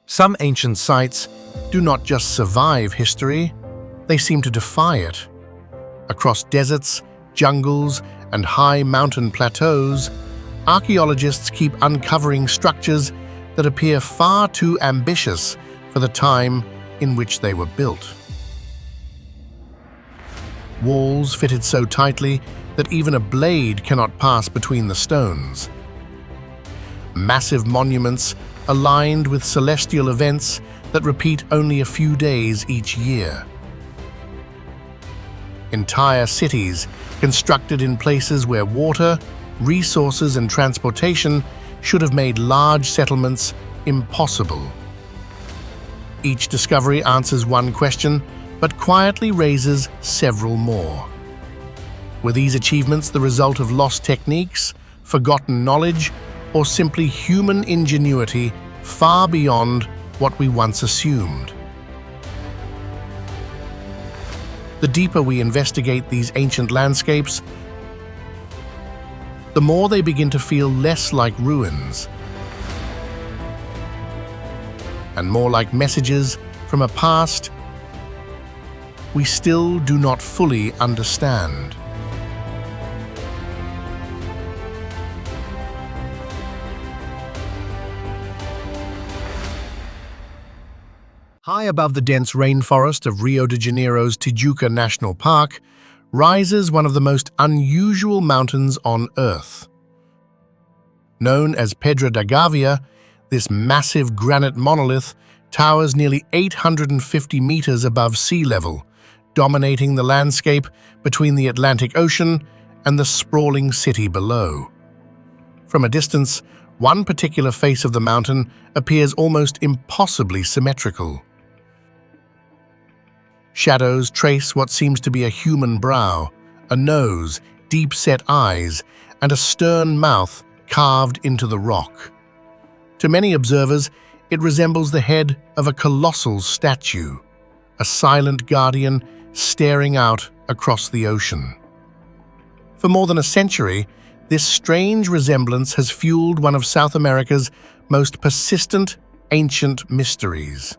Some ancient sites do not just survive history, they seem to defy it. Across deserts, jungles, and high mountain plateaus, archaeologists keep uncovering structures that appear far too ambitious for the time in which they were built. Walls fitted so tightly that even a blade cannot pass between the stones. Massive monuments aligned with celestial events that repeat only a few days each year. Entire cities constructed in places where water, resources, and transportation should have made large settlements impossible. Each discovery answers one question, but quietly raises several more. Were these achievements the result of lost techniques, forgotten knowledge, or simply human ingenuity far beyond what we once assumed? The deeper we investigate these ancient landscapes, the more they begin to feel less like ruins and more like messages from a past we still do not fully understand. High above the dense rainforest of Rio de Janeiro's Tijuca National Park rises one of the most unusual mountains on Earth. Known as Pedra Gávea, this massive granite monolith towers nearly 850 meters above sea level, dominating the landscape between the Atlantic Ocean and the sprawling city below. From a distance, one particular face of the mountain appears almost impossibly symmetrical. Shadows trace what seems to be a human brow, a nose, deep-set eyes, and a stern mouth carved into the rock. To many observers, it resembles the head of a colossal statue, a silent guardian staring out across the ocean. For more than a century, this strange resemblance has fueled one of South America's most persistent ancient mysteries.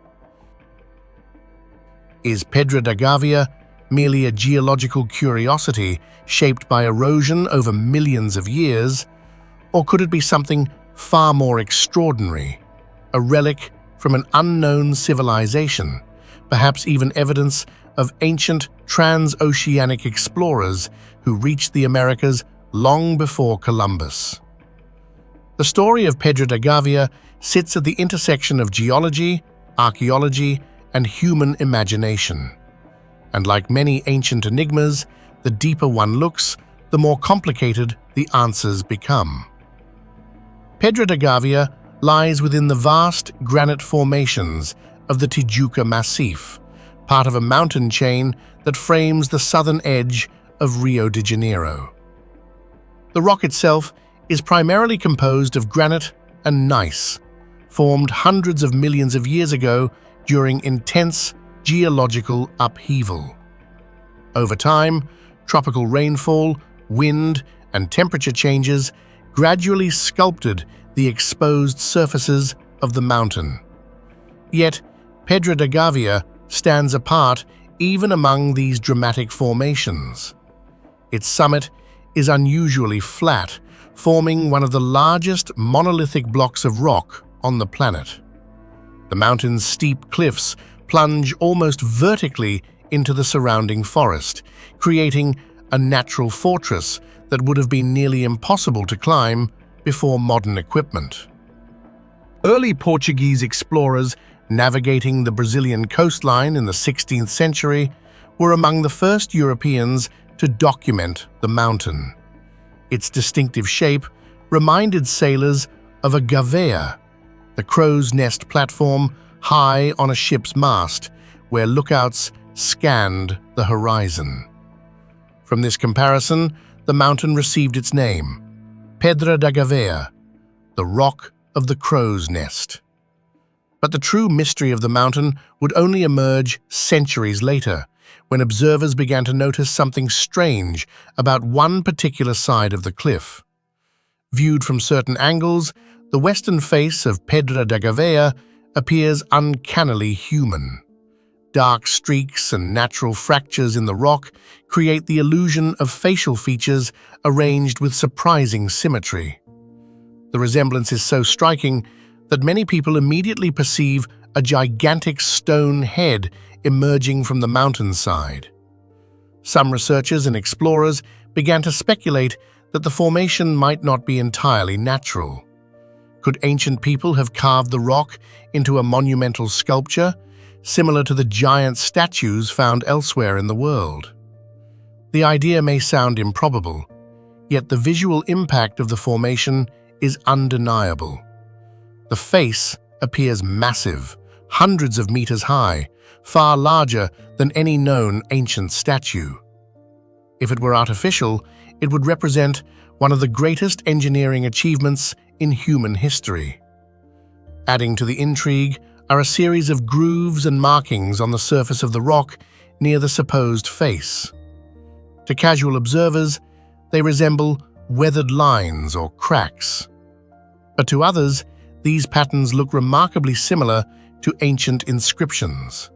Is Pedra Gávea merely a geological curiosity shaped by erosion over millions of years, or could it be something far more extraordinary, a relic from an unknown civilization, perhaps even evidence of ancient transoceanic explorers who reached the Americas long before Columbus? The story of Pedra Gávea sits at the intersection of geology, archaeology, and human imagination. And like many ancient enigmas, the deeper one looks, the more complicated the answers become. Pedra Gávea lies within the vast granite formations of the Tijuca Massif, part of a mountain chain that frames the southern edge of Rio de Janeiro. The rock itself is primarily composed of granite and gneiss, formed hundreds of millions of years ago during intense geological upheaval. Over time, tropical rainfall, wind, and temperature changes gradually sculpted the exposed surfaces of the mountain. Yet, Pedra Gávea stands apart even among these dramatic formations. Its summit is unusually flat, forming one of the largest monolithic blocks of rock on the planet. The mountain's steep cliffs plunge almost vertically into the surrounding forest, creating a natural fortress that would have been nearly impossible to climb before modern equipment. Early Portuguese explorers navigating the Brazilian coastline in the 16th century were among the first Europeans to document the mountain. Its distinctive shape reminded sailors of a gavea, the crow's nest platform high on a ship's mast, where lookouts scanned the horizon. From this comparison, the mountain received its name, Pedra Gávea, the rock of the crow's nest. But the true mystery of the mountain would only emerge centuries later, when observers began to notice something strange about one particular side of the cliff. Viewed from certain angles, the western face of Pedra Gávea appears uncannily human. Dark streaks and natural fractures in the rock create the illusion of facial features arranged with surprising symmetry. The resemblance is so striking that many people immediately perceive a gigantic stone head emerging from the mountainside. Some researchers and explorers began to speculate that the formation might not be entirely natural. Could ancient people have carved the rock into a monumental sculpture, similar to the giant statues found elsewhere in the world? The idea may sound improbable, yet the visual impact of the formation is undeniable. The face appears massive, hundreds of meters high, far larger than any known ancient statue. If it were artificial, it would represent one of the greatest engineering achievements in human history. Adding to the intrigue are a series of grooves and markings on the surface of the rock near the supposed face. To casual observers, they resemble weathered lines or cracks. But to others, these patterns look remarkably similar to ancient inscriptions.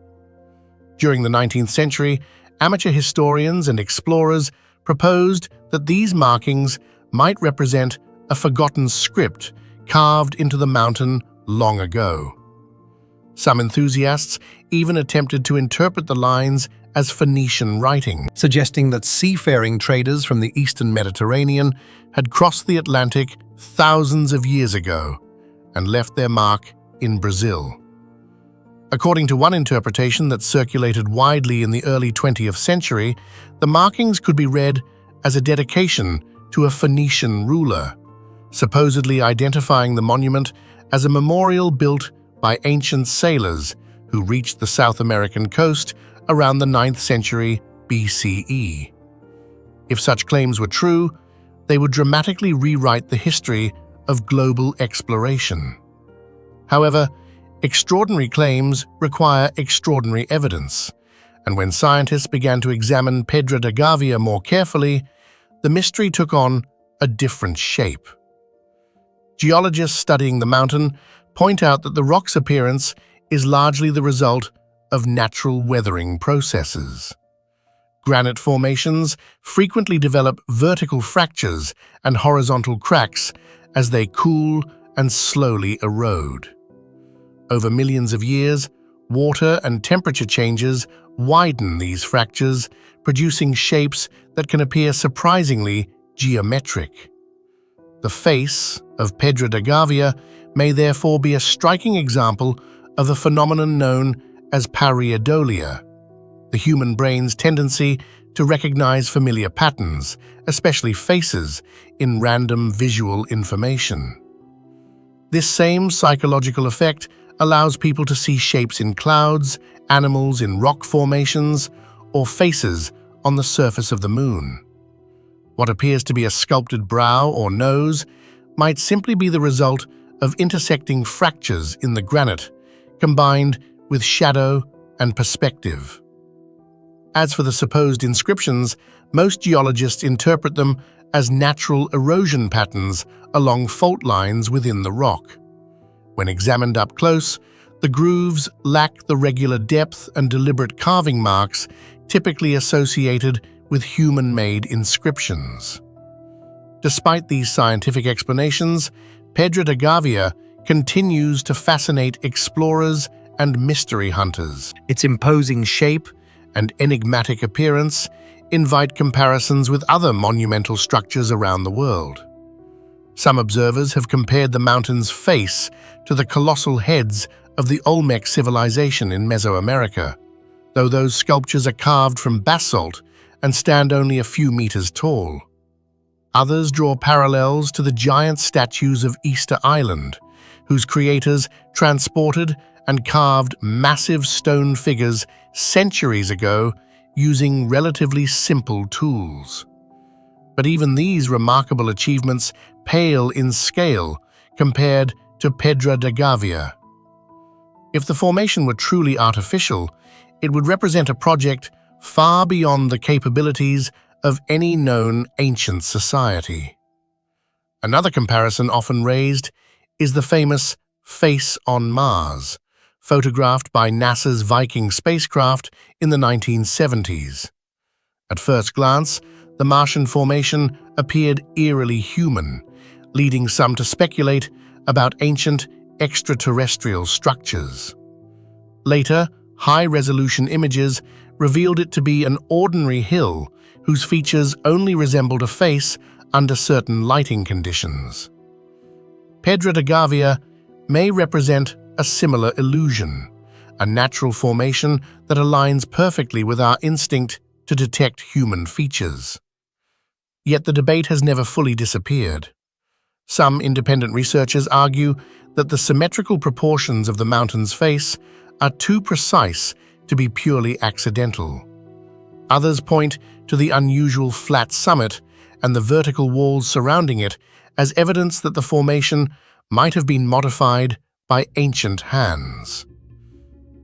During the 19th century, amateur historians and explorers proposed that these markings might represent a forgotten script carved into the mountain long ago. Some enthusiasts even attempted to interpret the lines as Phoenician writing, suggesting that seafaring traders from the eastern Mediterranean had crossed the Atlantic thousands of years ago and left their mark in Brazil. According to one interpretation that circulated widely in the early 20th century, the markings could be read as a dedication to a Phoenician ruler, supposedly identifying the monument as a memorial built by ancient sailors who reached the South American coast around the 9th century BCE. If such claims were true, they would dramatically rewrite the history of global exploration. However, extraordinary claims require extraordinary evidence, and when scientists began to examine Pedra Gávea more carefully, the mystery took on a different shape. Geologists studying the mountain point out that the rock's appearance is largely the result of natural weathering processes. Granite formations frequently develop vertical fractures and horizontal cracks as they cool and slowly erode. Over millions of years, water and temperature changes widen these fractures, producing shapes that can appear surprisingly geometric. The face of Pedra Gávea may therefore be a striking example of a phenomenon known as pareidolia, the human brain's tendency to recognize familiar patterns, especially faces, in random visual information. This same psychological effect allows people to see shapes in clouds, animals in rock formations, or faces on the surface of the moon. What appears to be a sculpted brow or nose might simply be the result of intersecting fractures in the granite, combined with shadow and perspective. As for the supposed inscriptions, most geologists interpret them as natural erosion patterns along fault lines within the rock. When examined up close, the grooves lack the regular depth and deliberate carving marks typically associated with human-made inscriptions. Despite these scientific explanations, Pedra Gávea continues to fascinate explorers and mystery hunters. Its imposing shape and enigmatic appearance invite comparisons with other monumental structures around the world. Some observers have compared the mountain's face to the colossal heads of the Olmec civilization in Mesoamerica, though those sculptures are carved from basalt and stand only a few meters tall. Others draw parallels to the giant statues of Easter Island, whose creators transported and carved massive stone figures centuries ago using relatively simple tools. But even these remarkable achievements pale in scale compared to Pedra Gávea. If the formation were truly artificial, it would represent a project far beyond the capabilities of any known ancient society. Another comparison often raised is the famous face on Mars, photographed by NASA's Viking spacecraft in the 1970s. At first glance, the Martian formation appeared eerily human, leading some to speculate about ancient extraterrestrial structures. Later, high-resolution images revealed it to be an ordinary hill whose features only resembled a face under certain lighting conditions. Pedra Gávea may represent a similar illusion, a natural formation that aligns perfectly with our instinct to detect human features. Yet the debate has never fully disappeared. Some independent researchers argue that the symmetrical proportions of the mountain's face are too precise to be purely accidental. Others point to the unusual flat summit and the vertical walls surrounding it as evidence that the formation might have been modified by ancient hands.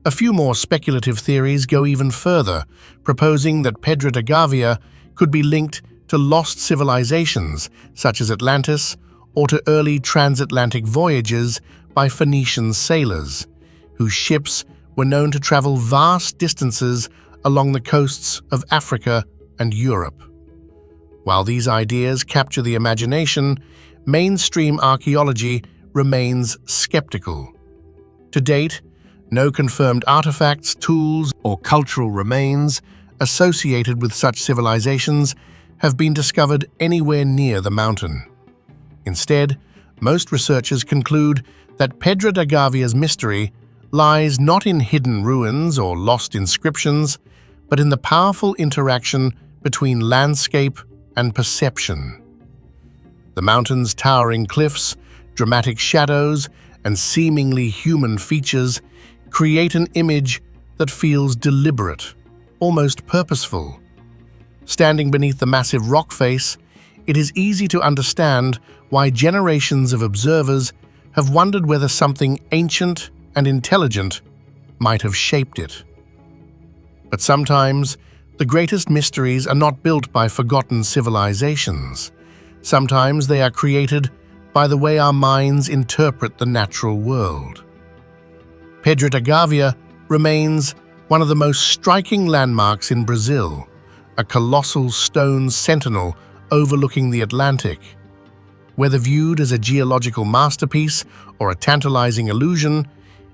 A few more speculative theories go even further, proposing that Pedra Gávea could be linked to lost civilizations such as Atlantis or to early transatlantic voyages by Phoenician sailors, whose ships were known to travel vast distances along the coasts of Africa and Europe. While these ideas capture the imagination, mainstream archaeology remains skeptical. To date, no confirmed artifacts, tools, or cultural remains associated with such civilizations have been discovered anywhere near the mountain. Instead, most researchers conclude that Pedra Gávea's mystery lies not in hidden ruins or lost inscriptions, but in the powerful interaction between landscape and perception. The mountain's towering cliffs, dramatic shadows, and seemingly human features create an image that feels deliberate, almost purposeful. Standing beneath the massive rock face, it is easy to understand why generations of observers have wondered whether something ancient and intelligent might have shaped it. But sometimes, the greatest mysteries are not built by forgotten civilizations. Sometimes they are created by the way our minds interpret the natural world. Pedra Gávea remains one of the most striking landmarks in Brazil, a colossal stone sentinel overlooking the Atlantic. Whether viewed as a geological masterpiece or a tantalizing illusion,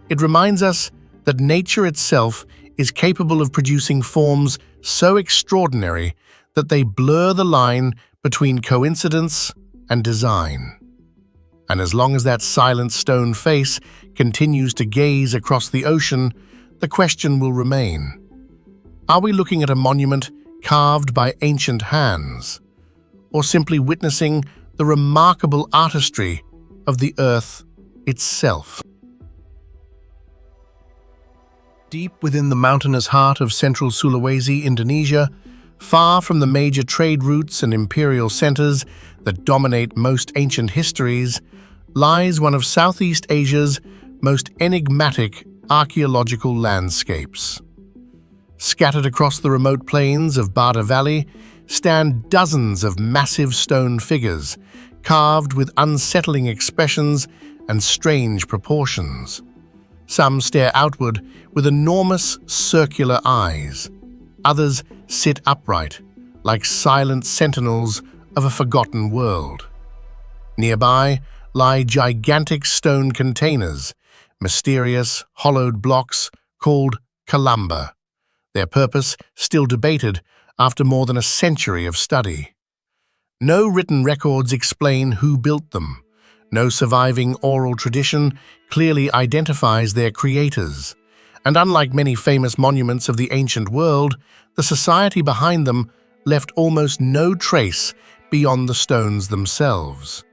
it reminds us that nature itself is capable of producing forms so extraordinary that they blur the line between coincidence and design. And as long as that silent stone face continues to gaze across the ocean, the question will remain: are we looking at a monument carved by ancient hands, or simply witnessing the remarkable artistry of the earth itself? Deep within the mountainous heart of central Sulawesi, Indonesia, far from the major trade routes and imperial centers that dominate most ancient histories, lies one of Southeast Asia's most enigmatic archaeological landscapes. Scattered across the remote plains of Bada Valley stand dozens of massive stone figures, carved with unsettling expressions and strange proportions. Some stare outward with enormous circular eyes. Others sit upright, like silent sentinels of a forgotten world. Nearby lie gigantic stone containers, mysterious, hollowed blocks called kalamba, their purpose still debated after more than a century of study. No written records explain who built them. No surviving oral tradition clearly identifies their creators, and unlike many famous monuments of the ancient world, the society behind them left almost no trace beyond the stones themselves.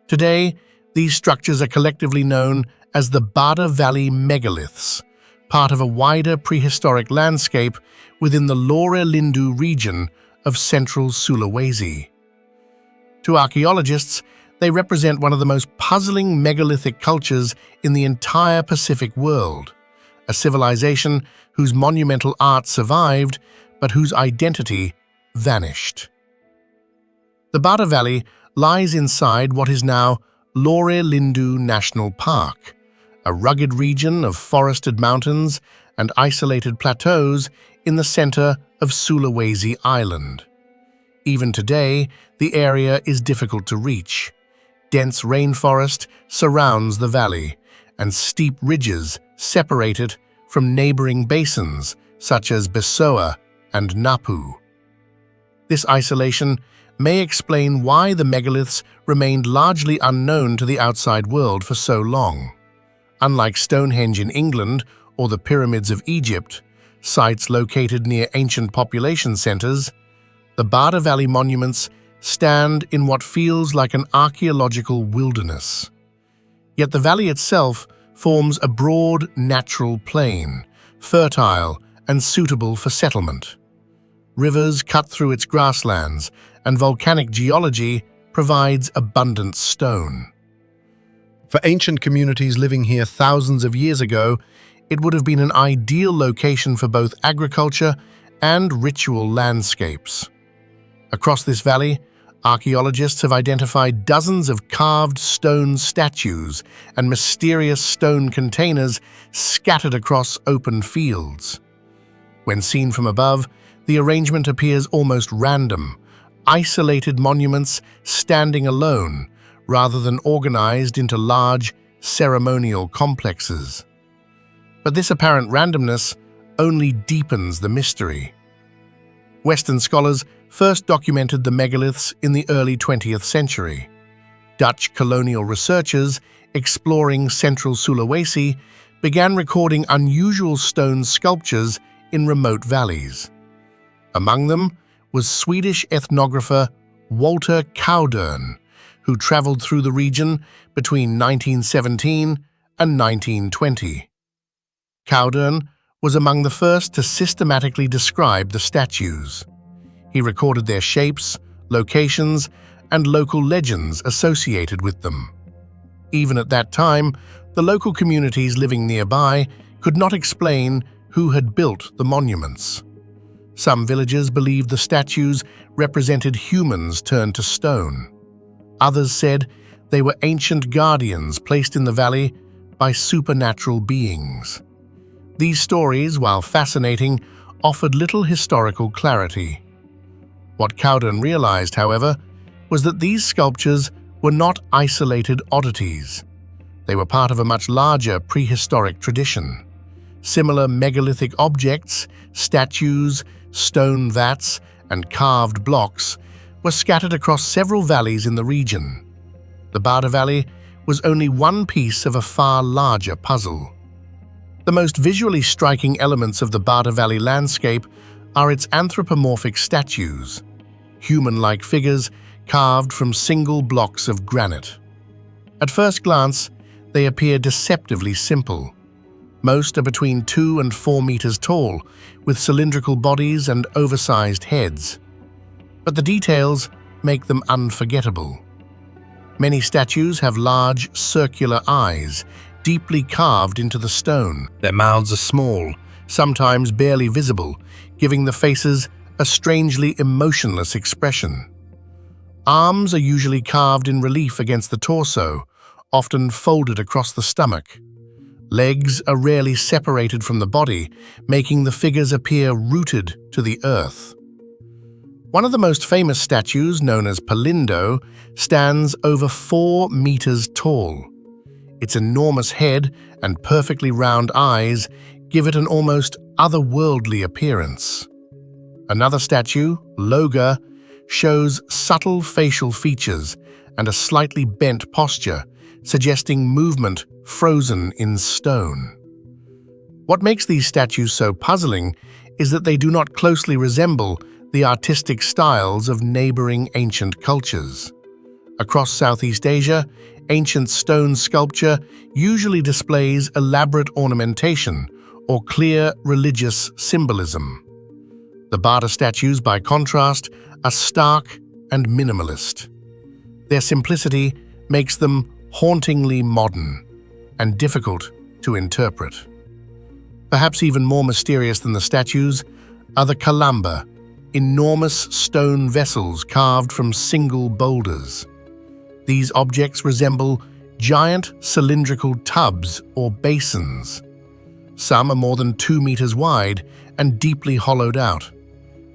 Today, these structures are collectively known as the Bada Valley megaliths, part of a wider prehistoric landscape within the Lore Lindu region of central Sulawesi. To archaeologists, they represent one of the most puzzling megalithic cultures in the entire Pacific world, a civilization whose monumental art survived, but whose identity vanished. The Bada Valley lies inside what is now Lore Lindu National Park, a rugged region of forested mountains and isolated plateaus in the center of Sulawesi Island. Even today, the area is difficult to reach. Dense rainforest surrounds the valley, and steep ridges separate it from neighboring basins such as Besoa and Napu. This isolation may explain why the megaliths remained largely unknown to the outside world for so long. Unlike Stonehenge in England or the pyramids of Egypt, sites located near ancient population centers, the Bada Valley monuments stand in what feels like an archaeological wilderness. Yet the valley itself forms a broad natural plain, fertile and suitable for settlement. Rivers cut through its grasslands, and volcanic geology provides abundant stone. For ancient communities living here thousands of years ago, it would have been an ideal location for both agriculture and ritual landscapes. Across this valley, archaeologists have identified dozens of carved stone statues and mysterious stone containers scattered across open fields. When seen from above, the arrangement appears almost random, isolated monuments standing alone rather than organized into large ceremonial complexes. But this apparent randomness only deepens the mystery. Western scholars first documented the megaliths in the early 20th century. Dutch colonial researchers exploring central Sulawesi began recording unusual stone sculptures in remote valleys. Among them was Swedish ethnographer Walter Kaudern, who traveled through the region between 1917 and 1920. Kaudern was among the first to systematically describe the statues. He recorded their shapes, locations, and local legends associated with them. Even at that time, the local communities living nearby could not explain who had built the monuments. Some villagers believed the statues represented humans turned to stone. Others said they were ancient guardians placed in the valley by supernatural beings. These stories, while fascinating, offered little historical clarity. What Kaudern realized, however, was that these sculptures were not isolated oddities. They were part of a much larger prehistoric tradition. Similar megalithic objects, statues, stone vats, and carved blocks were scattered across several valleys in the region. The Bada Valley was only one piece of a far larger puzzle. The most visually striking elements of the Bada Valley landscape are its anthropomorphic statues, human-like figures carved from single blocks of granite. At first glance, they appear deceptively simple. Most are between 2 and 4 meters tall, with cylindrical bodies and oversized heads. But the details make them unforgettable. Many statues have large, circular eyes, deeply carved into the stone. Their mouths are small, sometimes barely visible, giving the faces a strangely emotionless expression. Arms are usually carved in relief against the torso, often folded across the stomach. Legs are rarely separated from the body, making the figures appear rooted to the earth. One of the most famous statues, known as Palindo, stands over 4 meters tall. Its enormous head and perfectly round eyes give it an almost otherworldly appearance. Another statue, Loga, shows subtle facial features and a slightly bent posture, suggesting movement frozen in stone. What makes these statues so puzzling is that they do not closely resemble the artistic styles of neighboring ancient cultures. Across Southeast Asia, ancient stone sculpture usually displays elaborate ornamentation or clear religious symbolism. The Bada statues, by contrast, are stark and minimalist. Their simplicity makes them hauntingly modern and difficult to interpret. Perhaps even more mysterious than the statues are the kalamba, enormous stone vessels carved from single boulders. These objects resemble giant cylindrical tubs or basins. Some are more than 2 meters wide and deeply hollowed out.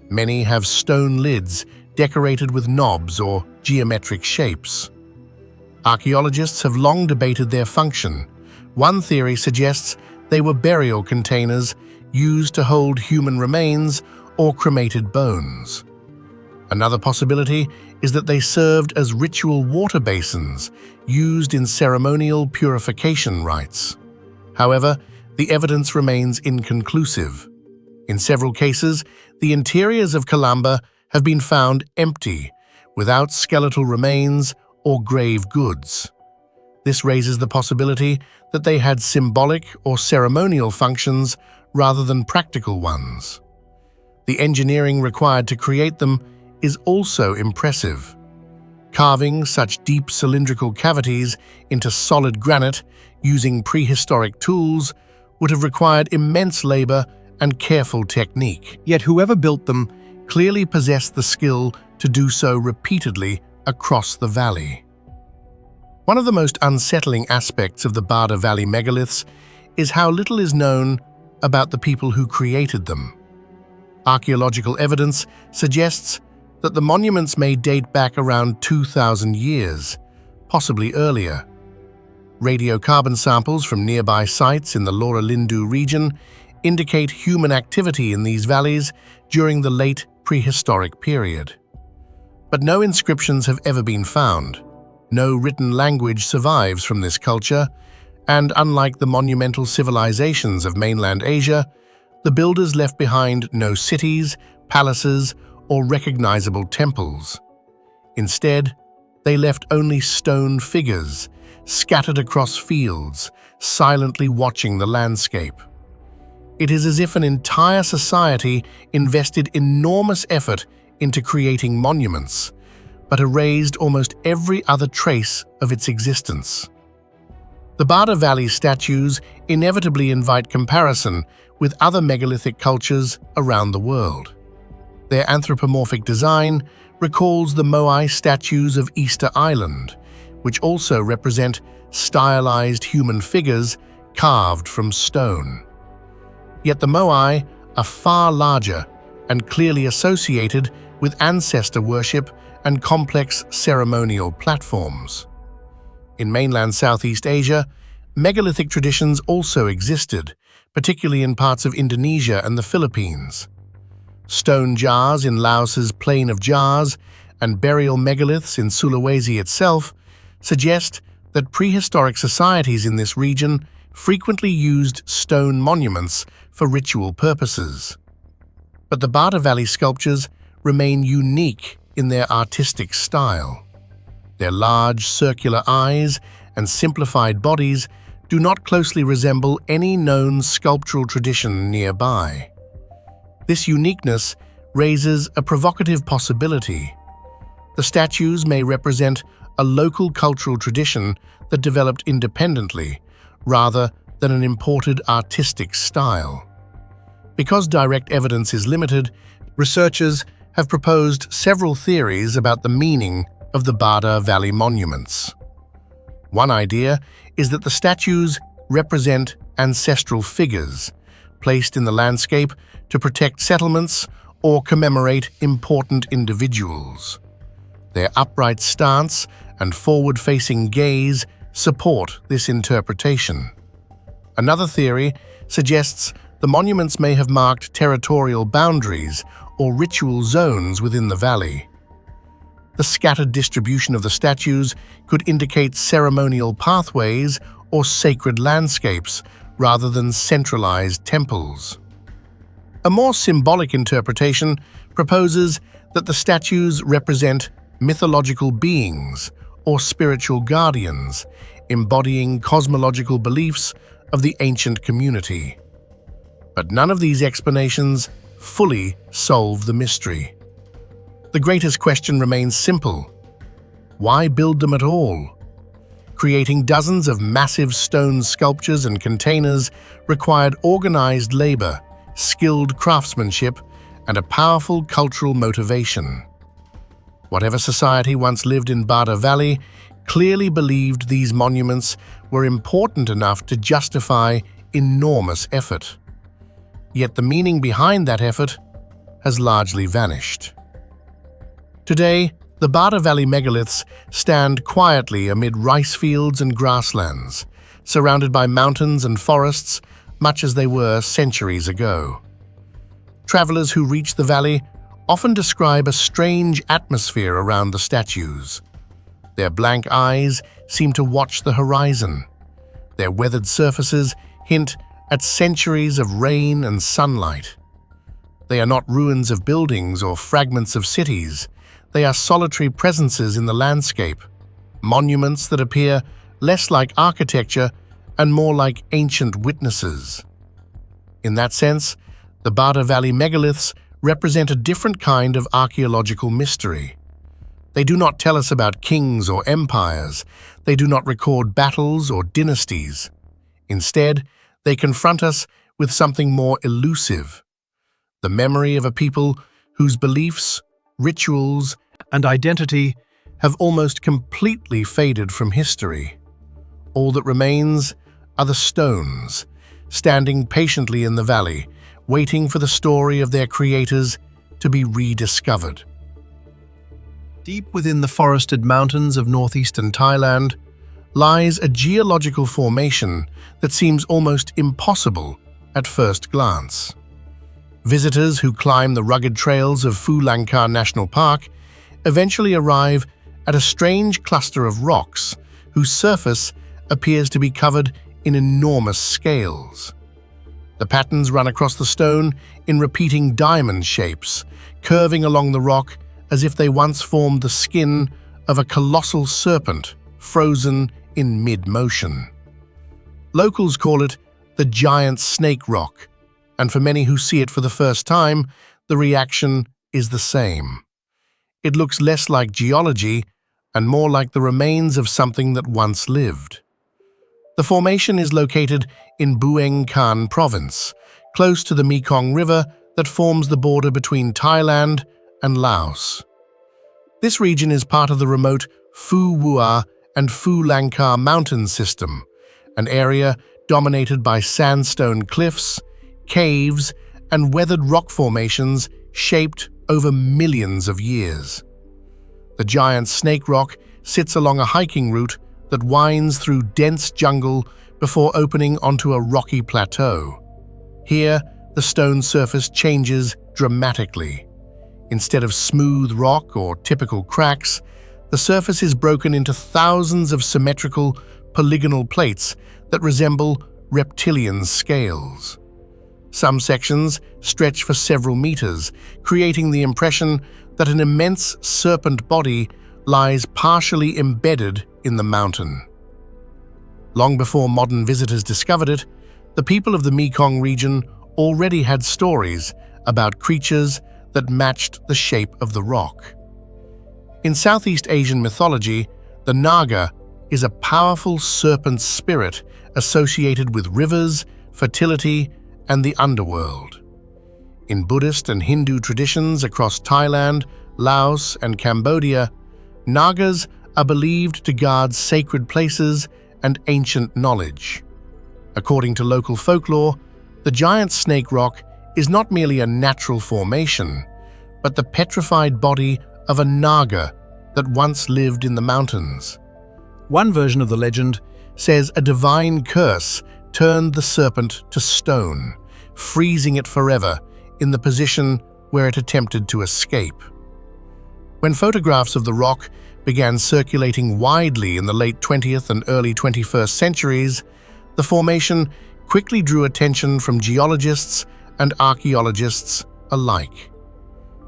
Many have stone lids decorated with knobs or geometric shapes. Archaeologists have long debated their function. One theory suggests they were burial containers used to hold human remains or cremated bones. Another possibility is that they served as ritual water basins used in ceremonial purification rites. However, the evidence remains inconclusive. In several cases, the interiors of Calamba have been found empty, without skeletal remains or grave goods. This raises the possibility that they had symbolic or ceremonial functions rather than practical ones. The engineering required to create them is also impressive. Carving such deep cylindrical cavities into solid granite using prehistoric tools would have required immense labor and careful technique. Yet whoever built them clearly possessed the skill to do so repeatedly across the valley. One of the most unsettling aspects of the Bada Valley megaliths is how little is known about the people who created them. Archaeological evidence suggests that the monuments may date back around 2,000 years, possibly earlier. Radiocarbon samples from nearby sites in the Laura Lindu region indicate human activity in these valleys during the late prehistoric period. But no inscriptions have ever been found. No written language survives from this culture, and unlike the monumental civilizations of mainland Asia, the builders left behind no cities, palaces, or recognizable temples. Instead, they left only stone figures, scattered across fields, silently watching the landscape. It is as if an entire society invested enormous effort into creating monuments, but erased almost every other trace of its existence. The Bada Valley statues inevitably invite comparison with other megalithic cultures around the world. Their anthropomorphic design recalls the Moai statues of Easter Island, which also represent stylized human figures carved from stone. Yet the Moai are far larger and clearly associated with ancestor worship and complex ceremonial platforms. In mainland Southeast Asia, megalithic traditions also existed, particularly in parts of Indonesia and the Philippines. Stone jars in Laos's Plain of Jars and burial megaliths in Sulawesi itself suggest that prehistoric societies in this region frequently used stone monuments for ritual purposes. But the Bada Valley sculptures remain unique in their artistic style. Their large circular eyes and simplified bodies do not closely resemble any known sculptural tradition nearby. This uniqueness raises a provocative possibility. The statues may represent a local cultural tradition that developed independently, rather than an imported artistic style. Because direct evidence is limited, researchers have proposed several theories about the meaning of the Bada Valley monuments. One idea is that the statues represent ancestral figures, placed in the landscape to protect settlements or commemorate important individuals. Their upright stance and forward-facing gaze support this interpretation. Another theory suggests the monuments may have marked territorial boundaries or ritual zones within the valley. The scattered distribution of the statues could indicate ceremonial pathways or sacred landscapes rather than centralized temples. A more symbolic interpretation proposes that the statues represent mythological beings or spiritual guardians, embodying cosmological beliefs of the ancient community. But none of these explanations fully solve the mystery. The greatest question remains simple: why build them at all? Creating dozens of massive stone sculptures and containers required organized labor, skilled craftsmanship, and a powerful cultural motivation. Whatever society once lived in Bada Valley clearly believed these monuments were important enough to justify enormous effort. Yet the meaning behind that effort has largely vanished. Today, the Bada Valley megaliths stand quietly amid rice fields and grasslands, surrounded by mountains and forests, much as they were centuries ago. Travelers who reach the valley often describe a strange atmosphere around the statues. Their blank eyes seem to watch the horizon. Their weathered surfaces hint at centuries of rain and sunlight. They are not ruins of buildings or fragments of cities. They are solitary presences in the landscape, monuments that appear less like architecture and more like ancient witnesses. In that sense, the Bada Valley megaliths represent a different kind of archaeological mystery. They do not tell us about kings or empires. They do not record battles or dynasties. Instead, they confront us with something more elusive: the memory of a people whose beliefs, rituals, and identity have almost completely faded from history. All that remains are the stones, standing patiently in the valley, waiting for the story of their creators to be rediscovered. Deep within the forested mountains of northeastern Thailand lies a geological formation that seems almost impossible at first glance. Visitors who climb the rugged trails of Phu Langkar National Park eventually arrive at a strange cluster of rocks whose surface appears to be covered in enormous scales. The patterns run across the stone in repeating diamond shapes, curving along the rock as if they once formed the skin of a colossal serpent frozen in mid-motion. Locals call it the giant snake rock, and for many who see it for the first time, the reaction is the same. It looks less like geology and more like the remains of something that once lived. The formation is located in Bueng Kan Province, close to the Mekong River that forms the border between Thailand and Laos. This region is part of the remote Phu Vua and Phu Langkar mountain system, an area dominated by sandstone cliffs, caves, and weathered rock formations shaped over millions of years. The giant snake rock sits along a hiking route that winds through dense jungle before opening onto a rocky plateau. Here, the stone surface changes dramatically. Instead of smooth rock or typical cracks, the surface is broken into thousands of symmetrical, polygonal plates that resemble reptilian scales. Some sections stretch for several meters, creating the impression that an immense serpent body lies partially embedded in the mountain. Long before modern visitors discovered it, the people of the Mekong region already had stories about creatures that matched the shape of the rock. In Southeast Asian mythology, the Naga is a powerful serpent spirit associated with rivers, fertility, and the underworld. In Buddhist and Hindu traditions across Thailand, Laos, and Cambodia, Nagas are believed to guard sacred places and ancient knowledge. According to local folklore, the giant snake rock is not merely a natural formation, but the petrified body of a Naga that once lived in the mountains. One version of the legend says a divine curse turned the serpent to stone, freezing it forever in the position where it attempted to escape. When photographs of the rock began circulating widely in the late 20th and early 21st centuries, the formation quickly drew attention from geologists and archaeologists alike.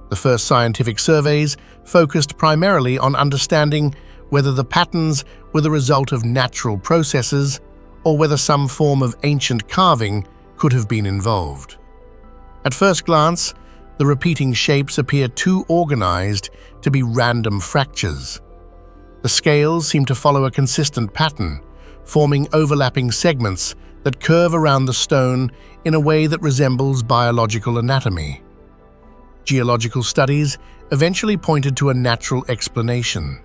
The first scientific surveys focused primarily on understanding whether the patterns were the result of natural processes or whether some form of ancient carving could have been involved. At first glance, the repeating shapes appear too organized to be random fractures. The scales seem to follow a consistent pattern, forming overlapping segments that curve around the stone in a way that resembles biological anatomy. Geological studies eventually pointed to a natural explanation.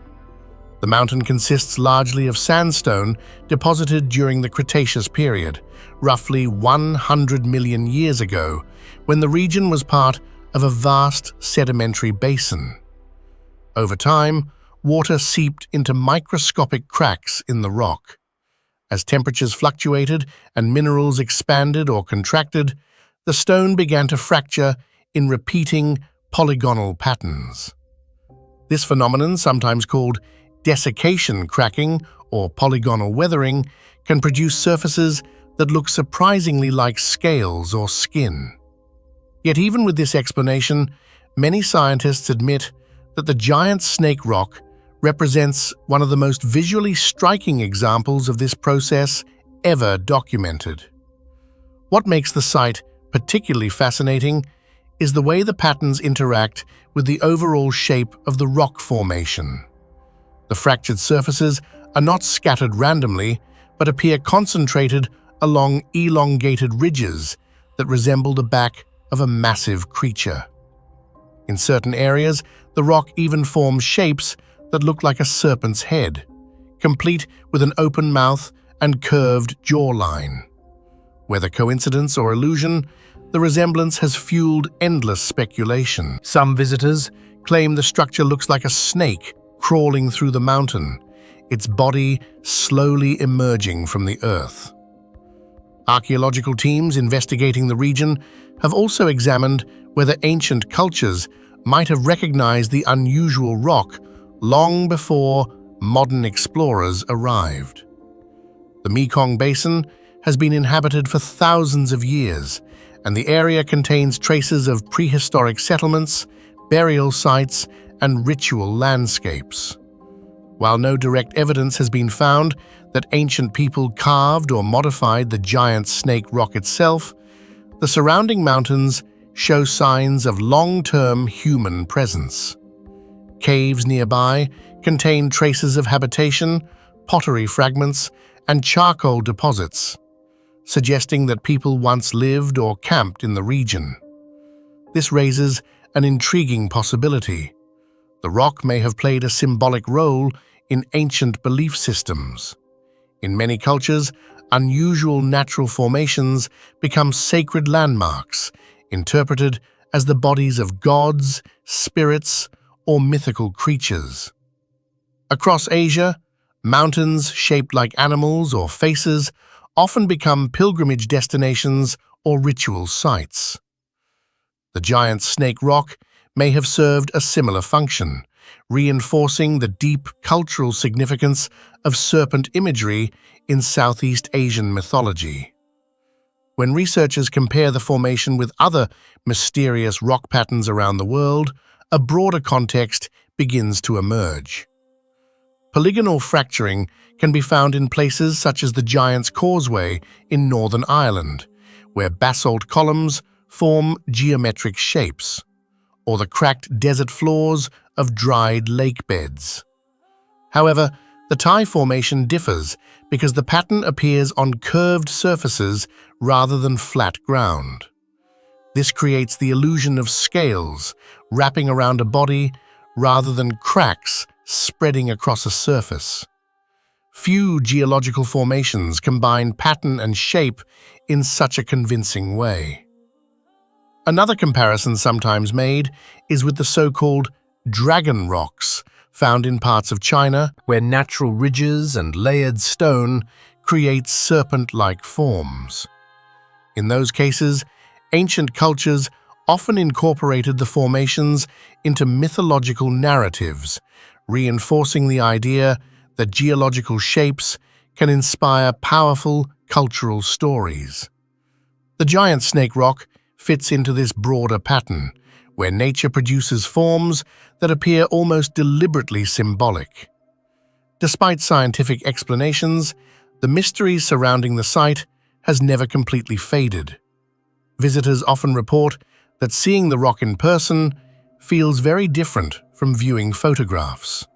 The mountain consists largely of sandstone deposited during the Cretaceous period, roughly 100 million years ago, when the region was part of a vast sedimentary basin. Over time, water seeped into microscopic cracks in the rock. As temperatures fluctuated and minerals expanded or contracted, the stone began to fracture in repeating polygonal patterns. This phenomenon, sometimes called desiccation cracking or polygonal weathering, can produce surfaces that look surprisingly like scales or skin. Yet even with this explanation, many scientists admit that the giant snake rock represents one of the most visually striking examples of this process ever documented. What makes the site particularly fascinating is the way the patterns interact with the overall shape of the rock formation. The fractured surfaces are not scattered randomly, but appear concentrated along elongated ridges that resemble the back of a massive creature. In certain areas, the rock even forms shapes that look like a serpent's head, complete with an open mouth and curved jawline. Whether coincidence or illusion, the resemblance has fueled endless speculation. Some visitors claim the structure looks like a snake crawling through the mountain, its body slowly emerging from the earth. Archaeological teams investigating the region have also examined whether ancient cultures might have recognized the unusual rock long before modern explorers arrived. The Mekong Basin has been inhabited for thousands of years, and the area contains traces of prehistoric settlements, burial sites, and ritual landscapes. While no direct evidence has been found that ancient people carved or modified the giant snake rock itself, the surrounding mountains show signs of long-term human presence. Caves nearby contain traces of habitation, pottery fragments, and charcoal deposits, suggesting that people once lived or camped in the region. This raises an intriguing possibility. The rock may have played a symbolic role in ancient belief systems. In many cultures, unusual natural formations become sacred landmarks, interpreted as the bodies of gods, spirits, or mythical creatures. Across Asia, mountains shaped like animals or faces often become pilgrimage destinations or ritual sites. The giant snake rock may have served a similar function, reinforcing the deep cultural significance of serpent imagery in Southeast Asian mythology. When researchers compare the formation with other mysterious rock patterns around the world, a broader context begins to emerge. Polygonal fracturing can be found in places such as the Giant's Causeway in Northern Ireland, where basalt columns form geometric shapes, or the cracked desert floors of dried lake beds. However, the Thai formation differs because the pattern appears on curved surfaces rather than flat ground. This creates the illusion of scales wrapping around a body rather than cracks spreading across a surface. Few geological formations combine pattern and shape in such a convincing way. Another comparison sometimes made is with the so-called dragon rocks found in parts of China, where natural ridges and layered stone create serpent-like forms. In those cases, ancient cultures often incorporated the formations into mythological narratives, reinforcing the idea that geological shapes can inspire powerful cultural stories. The giant snake rock fits into this broader pattern, where nature produces forms that appear almost deliberately symbolic. Despite scientific explanations, the mystery surrounding the site has never completely faded. Visitors often report that seeing the rock in person feels very different from viewing photographs.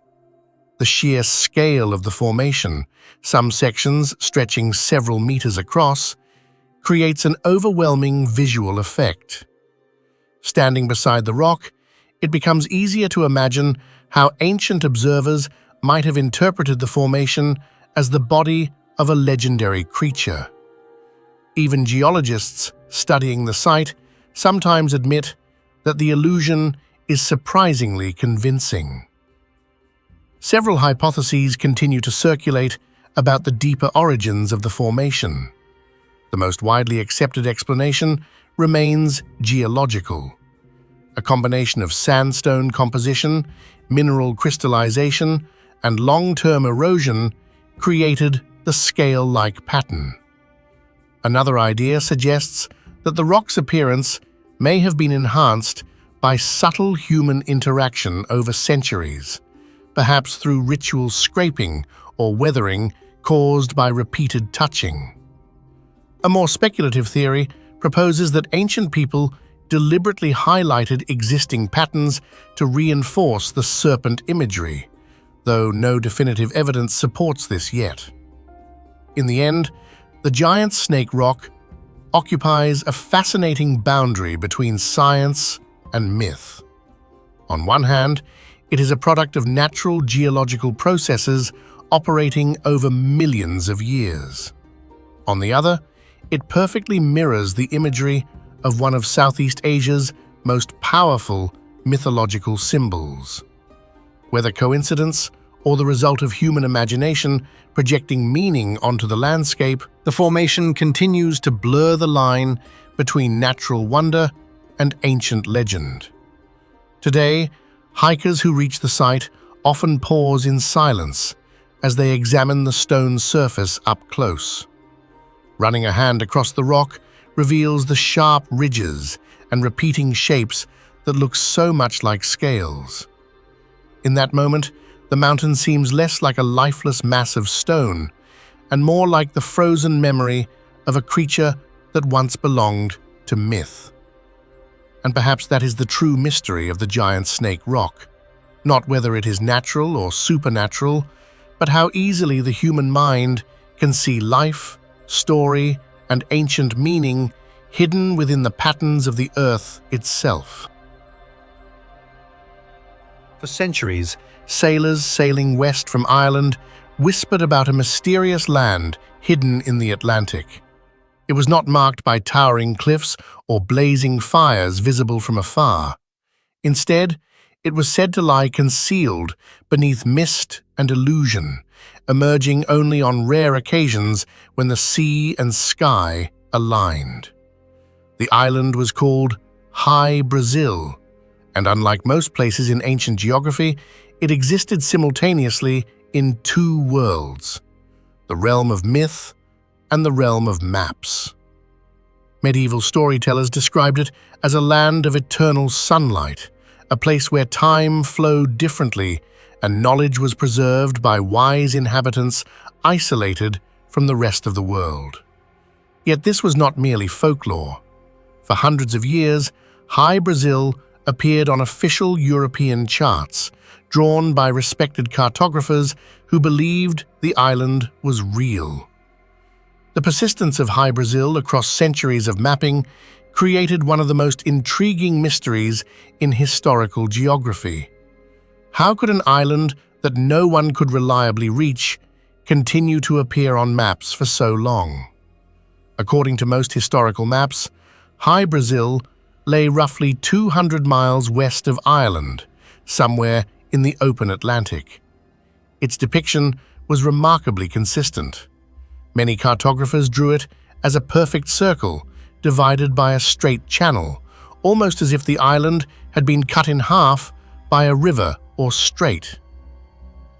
The sheer scale of the formation, some sections stretching several meters across, creates an overwhelming visual effect. Standing beside the rock, it becomes easier to imagine how ancient observers might have interpreted the formation as the body of a legendary creature. Even geologists studying the site sometimes admit that the illusion is surprisingly convincing. Several hypotheses continue to circulate about the deeper origins of the formation. The most widely accepted explanation remains geological. A combination of sandstone composition, mineral crystallization, and long-term erosion created the scale-like pattern. Another idea suggests that the rock's appearance may have been enhanced by subtle human interaction over centuries, perhaps through ritual scraping or weathering caused by repeated touching. A more speculative theory proposes that ancient people deliberately highlighted existing patterns to reinforce the serpent imagery, though no definitive evidence supports this yet. In the end, the giant snake rock occupies a fascinating boundary between science and myth. On one hand, it is a product of natural geological processes operating over millions of years. On the other, it perfectly mirrors the imagery of one of Southeast Asia's most powerful mythological symbols. Whether coincidence or the result of human imagination projecting meaning onto the landscape, the formation continues to blur the line between natural wonder and ancient legend. Today, hikers who reach the site often pause in silence as they examine the stone surface up close. Running a hand across the rock reveals the sharp ridges and repeating shapes that look so much like scales. In that moment, the mountain seems less like a lifeless mass of stone and more like the frozen memory of a creature that once belonged to myth. And perhaps that is the true mystery of the giant snake rock, not whether it is natural or supernatural, but how easily the human mind can see life, story, and ancient meaning hidden within the patterns of the earth itself. For centuries, sailors sailing west from Ireland whispered about a mysterious land hidden in the Atlantic. It was not marked by towering cliffs or blazing fires visible from afar. Instead, it was said to lie concealed beneath mist and illusion, emerging only on rare occasions when the sea and sky aligned. The island was called Hy-Brasil, and unlike most places in ancient geography, it existed simultaneously in two worlds, the realm of myth and the realm of maps. Medieval storytellers described it as a land of eternal sunlight, a place where time flowed differently and knowledge was preserved by wise inhabitants isolated from the rest of the world. Yet this was not merely folklore. For hundreds of years, Hy-Brasil appeared on official European charts, drawn by respected cartographers who believed the island was real. The persistence of Hy-Brasil across centuries of mapping created one of the most intriguing mysteries in historical geography. How could an island that no one could reliably reach continue to appear on maps for so long? According to most historical maps, Hy-Brasil lay roughly 200 miles west of Ireland, somewhere in the open Atlantic. Its depiction was remarkably consistent. Many cartographers drew it as a perfect circle, divided by a straight channel, almost as if the island had been cut in half by a river or strait.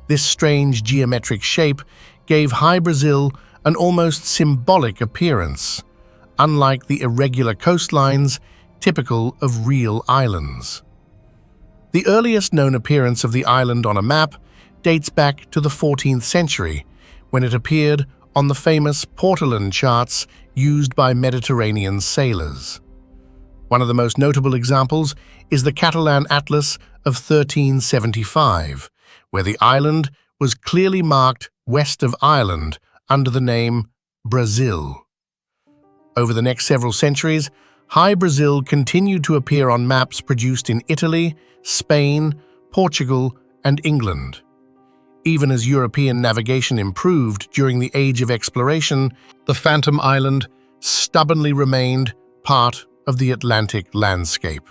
This strange geometric shape gave Hy-Brasil an almost symbolic appearance, unlike the irregular coastlines typical of real islands. The earliest known appearance of the island on a map dates back to the 14th century, when it appeared on the famous Portolan charts used by Mediterranean sailors. One of the most notable examples is the Catalan Atlas of 1375, where the island was clearly marked west of Ireland under the name Brazil. Over the next several centuries, Hy-Brasil continued to appear on maps produced in Italy, Spain, Portugal, and England. Even as European navigation improved during the Age of Exploration, the Phantom Island stubbornly remained part of the Atlantic landscape.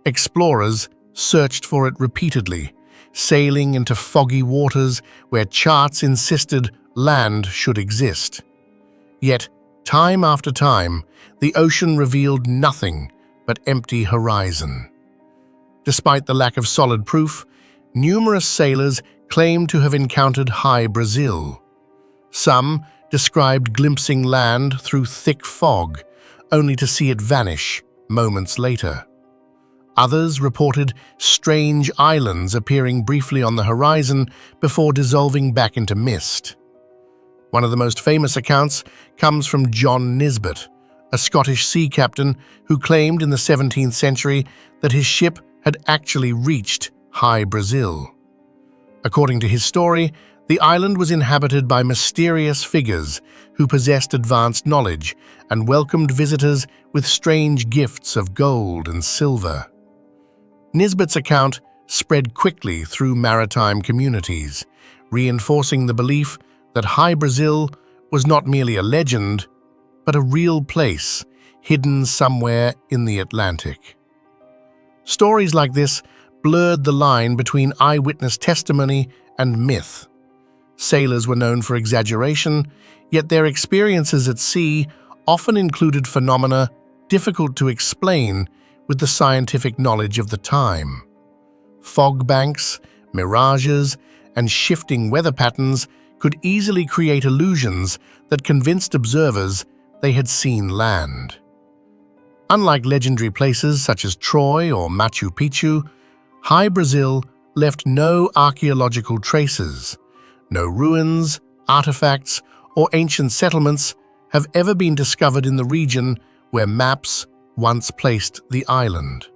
Explorers searched for it repeatedly, sailing into foggy waters where charts insisted land should exist. Yet, time after time, the ocean revealed nothing but empty horizon. Despite the lack of solid proof, numerous sailors claimed to have encountered Hy-Brasil. Some described glimpsing land through thick fog, only to see it vanish moments later. Others reported strange islands appearing briefly on the horizon before dissolving back into mist. One of the most famous accounts comes from John Nisbet, a Scottish sea captain who claimed in the 17th century that his ship had actually reached Hy-Brasil. According to his story, the island was inhabited by mysterious figures who possessed advanced knowledge and welcomed visitors with strange gifts of gold and silver. Nisbet's account spread quickly through maritime communities, reinforcing the belief that Hy-Brasil was not merely a legend, but a real place hidden somewhere in the Atlantic. Stories like this blurred the line between eyewitness testimony and myth. Sailors were known for exaggeration, yet their experiences at sea often included phenomena difficult to explain with the scientific knowledge of the time. Fog banks, mirages, and shifting weather patterns could easily create illusions that convinced observers they had seen land. Unlike legendary places such as Troy or Machu Picchu, Hy-Brasil left no archaeological traces. No ruins, artifacts, or ancient settlements have ever been discovered in the region where maps once placed the island.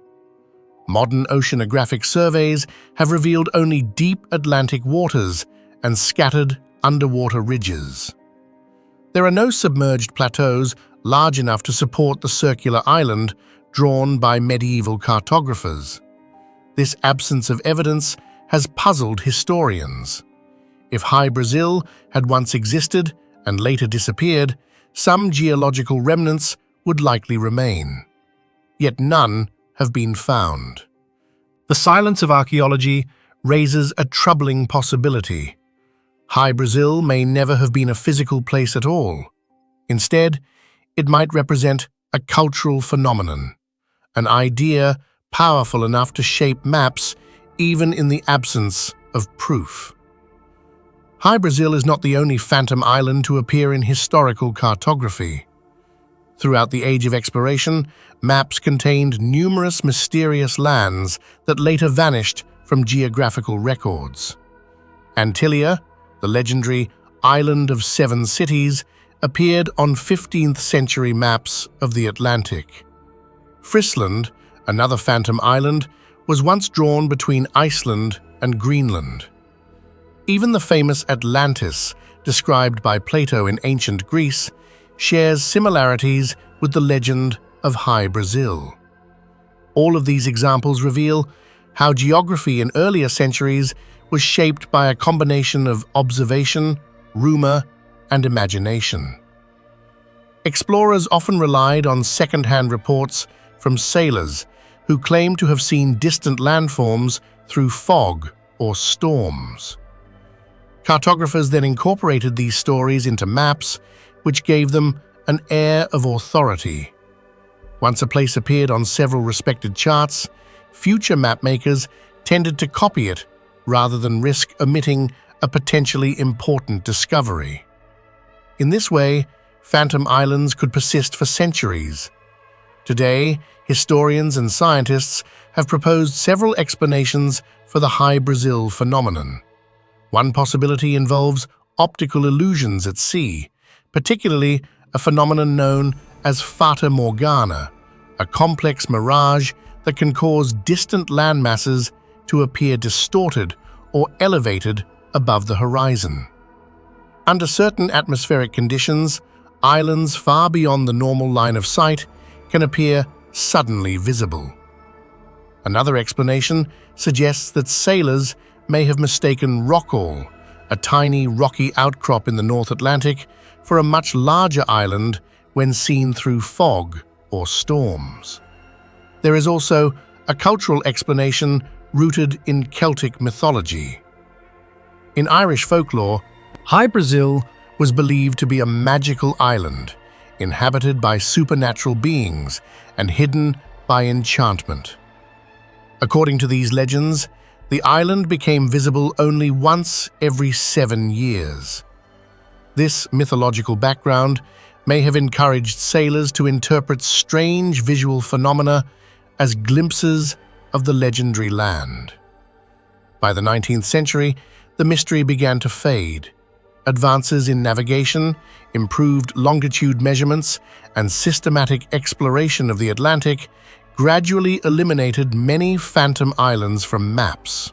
Modern oceanographic surveys have revealed only deep Atlantic waters and scattered underwater ridges. There are no submerged plateaus large enough to support the circular island drawn by medieval cartographers. This absence of evidence has puzzled historians. If Hy-Brasil had once existed and later disappeared, some geological remnants would likely remain. Yet none have been found. The silence of archaeology raises a troubling possibility. Hy-Brasil may never have been a physical place at all. Instead, it might represent a cultural phenomenon, an idea powerful enough to shape maps even in the absence of proof. Hy-Brasil is not the only phantom island to appear in historical cartography. Throughout the Age of Exploration, maps contained numerous mysterious lands that later vanished from geographical records. Antillia, the legendary Island of Seven Cities, appeared on 15th century maps of the Atlantic. Friesland, another phantom island, was once drawn between Iceland and Greenland. Even the famous Atlantis, described by Plato in ancient Greece, shares similarities with the legend of Hy-Brasil. All of these examples reveal how geography in earlier centuries was shaped by a combination of observation, rumor, and imagination. Explorers often relied on second-hand reports from sailors who claimed to have seen distant landforms through fog or storms. Cartographers then incorporated these stories into maps, which gave them an air of authority. Once a place appeared on several respected charts, future mapmakers tended to copy it rather than risk omitting a potentially important discovery. In this way, phantom islands could persist for centuries. Today, historians and scientists have proposed several explanations for the Hy-Brasil phenomenon. One possibility involves optical illusions at sea, particularly a phenomenon known as Fata Morgana, a complex mirage that can cause distant landmasses to appear distorted or elevated above the horizon. Under certain atmospheric conditions, islands far beyond the normal line of sight can appear suddenly visible. Another explanation suggests that sailors may have mistaken Rockall, a tiny rocky outcrop in the North Atlantic, for a much larger island when seen through fog or storms. There is also a cultural explanation rooted in Celtic mythology. In Irish folklore, Hy-Brasil was believed to be a magical island, inhabited by supernatural beings and hidden by enchantment. According to these legends, the island became visible only once every 7 years. This mythological background may have encouraged sailors to interpret strange visual phenomena as glimpses of the legendary land. By the 19th century, the mystery began to fade. Advances in navigation, improved longitude measurements, and systematic exploration of the Atlantic gradually eliminated many phantom islands from maps.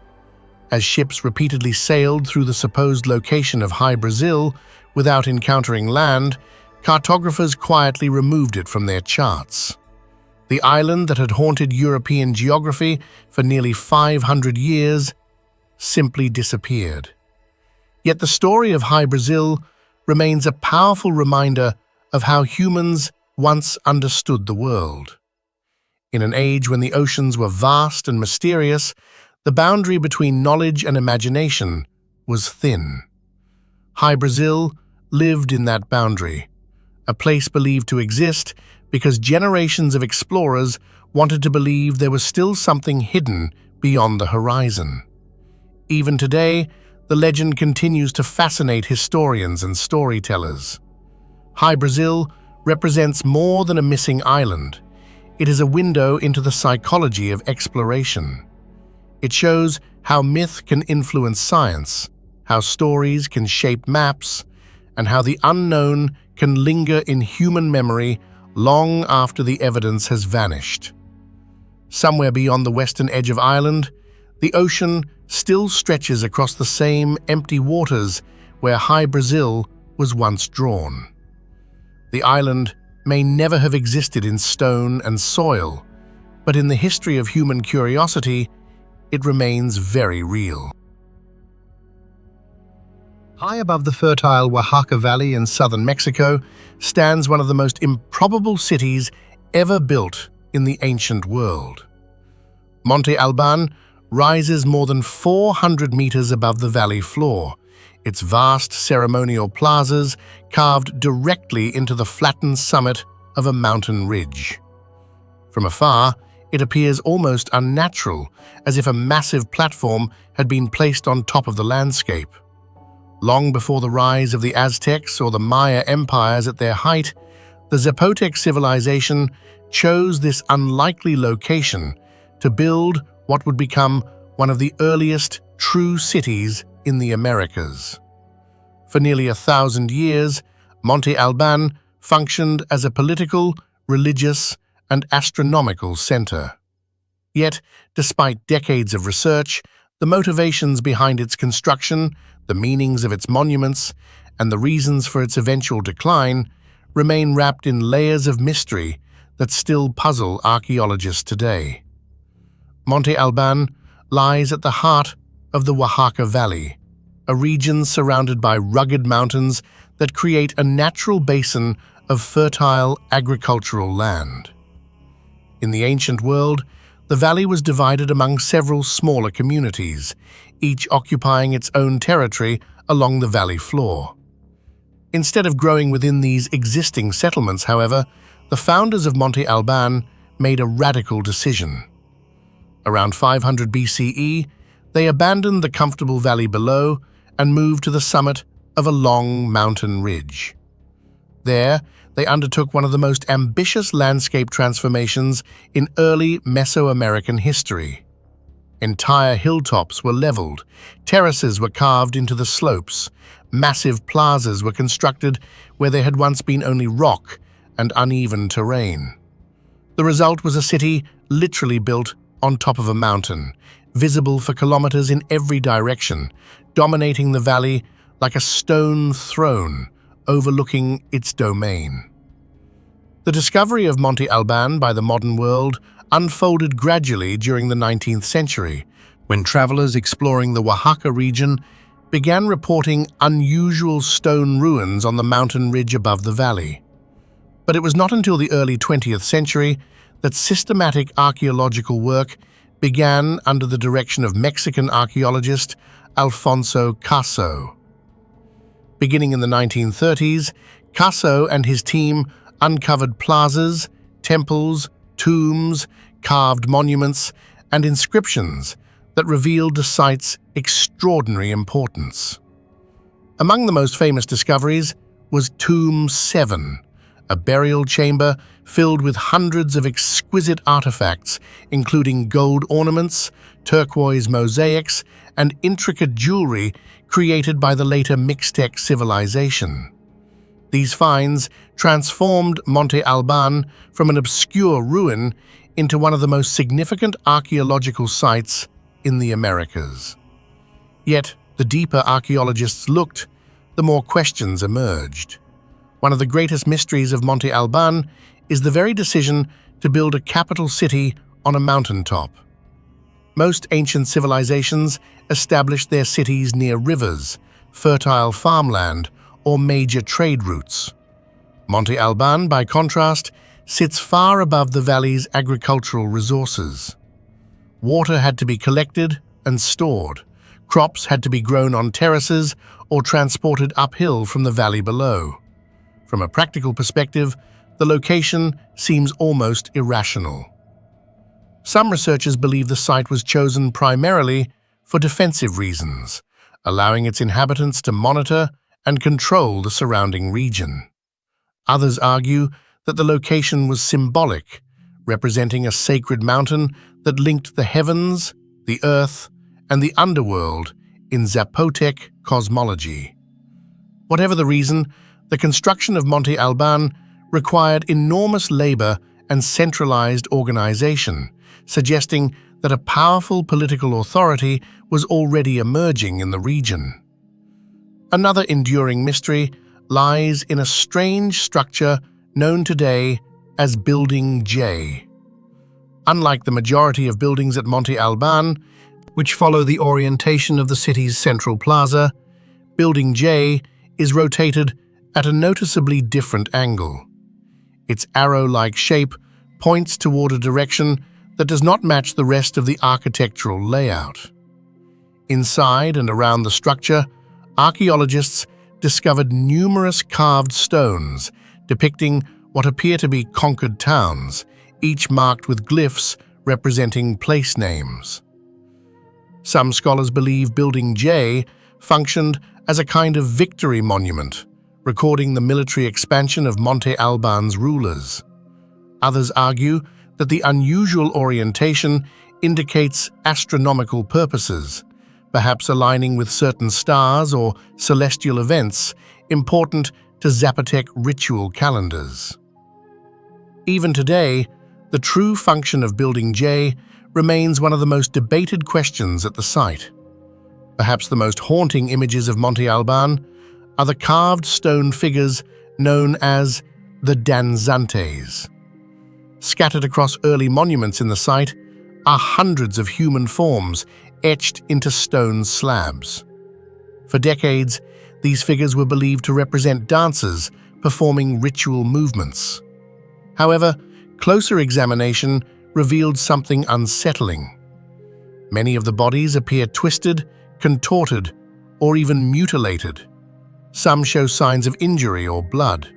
As ships repeatedly sailed through the supposed location of Hy-Brasil without encountering land, cartographers quietly removed it from their charts. The island that had haunted European geography for nearly 500 years simply disappeared. Yet the story of Hy-Brasil remains a powerful reminder of how humans once understood the world. In an age when the oceans were vast and mysterious, the boundary between knowledge and imagination was thin. Hy-Brasil lived in that boundary, a place believed to exist because generations of explorers wanted to believe there was still something hidden beyond the horizon. Even today, the legend continues to fascinate historians and storytellers. Hy-Brasil represents more than a missing island. It is a window into the psychology of exploration. It shows how myth can influence science, how stories can shape maps, and how the unknown can linger in human memory long after the evidence has vanished. Somewhere beyond the western edge of Ireland, the ocean still stretches across the same empty waters where Hy-Brasil was once drawn. The island may never have existed in stone and soil, but in the history of human curiosity, it remains very real. High above the fertile Oaxaca Valley in southern Mexico stands one of the most improbable cities ever built in the ancient world. Monte Albán rises more than 400 meters above the valley floor, its vast ceremonial plazas carved directly into the flattened summit of a mountain ridge. From afar, it appears almost unnatural, as if a massive platform had been placed on top of the landscape. Long before the rise of the Aztecs or the Maya empires at their height, the Zapotec civilization chose this unlikely location to build what would become one of the earliest true cities in the Americas. For nearly 1,000 years, Monte Albán functioned as a political, religious, and astronomical center. Yet, despite decades of research, the motivations behind its construction, the meanings of its monuments, and the reasons for its eventual decline remain wrapped in layers of mystery that still puzzle archaeologists today. Monte Albán lies at the heart of the Oaxaca Valley, a region surrounded by rugged mountains that create a natural basin of fertile agricultural land. In the ancient world, the valley was divided among several smaller communities, each occupying its own territory along the valley floor. Instead of growing within these existing settlements, however, the founders of Monte Albán made a radical decision. Around 500 BCE, they abandoned the comfortable valley below and moved to the summit of a long mountain ridge. There, they undertook one of the most ambitious landscape transformations in early Mesoamerican history. Entire hilltops were leveled, terraces were carved into the slopes, massive plazas were constructed where there had once been only rock and uneven terrain. The result was a city literally built on top of a mountain, visible for kilometers in every direction, dominating the valley like a stone throne overlooking its domain. The discovery of Monte Albán by the modern world unfolded gradually during the 19th century, when travelers exploring the Oaxaca region began reporting unusual stone ruins on the mountain ridge above the valley. But it was not until the early 20th century that systematic archaeological work began under the direction of Mexican archaeologist Alfonso Caso. Beginning in the 1930s, Caso and his team uncovered plazas, temples, tombs, carved monuments, and inscriptions that revealed the site's extraordinary importance. Among the most famous discoveries was Tomb 7, a burial chamber filled with hundreds of exquisite artifacts, including gold ornaments, turquoise mosaics, and intricate jewelry created by the later Mixtec civilization. These finds transformed Monte Albán from an obscure ruin into one of the most significant archaeological sites in the Americas. Yet, the deeper archaeologists looked, the more questions emerged. One of the greatest mysteries of Monte Albán is the very decision to build a capital city on a mountaintop. Most ancient civilizations established their cities near rivers, fertile farmland, or major trade routes. Monte Albán, by contrast, sits far above the valley's agricultural resources. Water had to be collected and stored. Crops had to be grown on terraces or transported uphill from the valley below. From a practical perspective, the location seems almost irrational. Some researchers believe the site was chosen primarily for defensive reasons, allowing its inhabitants to monitor and control the surrounding region. Others argue that the location was symbolic, representing a sacred mountain that linked the heavens, the earth, and the underworld in Zapotec cosmology. Whatever the reason, the construction of Monte Albán required enormous labor and centralized organization, suggesting that a powerful political authority was already emerging in the region. Another enduring mystery lies in a strange structure known today as Building J. Unlike the majority of buildings at Monte Albán, which follow the orientation of the city's central plaza, Building J is rotated at a noticeably different angle. Its arrow-like shape points toward a direction that does not match the rest of the architectural layout. Inside and around the structure, archaeologists discovered numerous carved stones depicting what appear to be conquered towns, each marked with glyphs representing place names. Some scholars believe Building J functioned as a kind of victory monument, recording the military expansion of Monte Albán's rulers. Others argue that the unusual orientation indicates astronomical purposes, perhaps aligning with certain stars or celestial events important to Zapotec ritual calendars. Even today, the true function of Building J remains one of the most debated questions at the site. Perhaps the most haunting images of Monte Albán are the carved stone figures known as the danzantes. Scattered across early monuments in the site are hundreds of human forms etched into stone slabs. For decades, these figures were believed to represent dancers performing ritual movements. However, closer examination revealed something unsettling. Many of the bodies appear twisted, contorted, or even mutilated. Some show signs of injury or blood.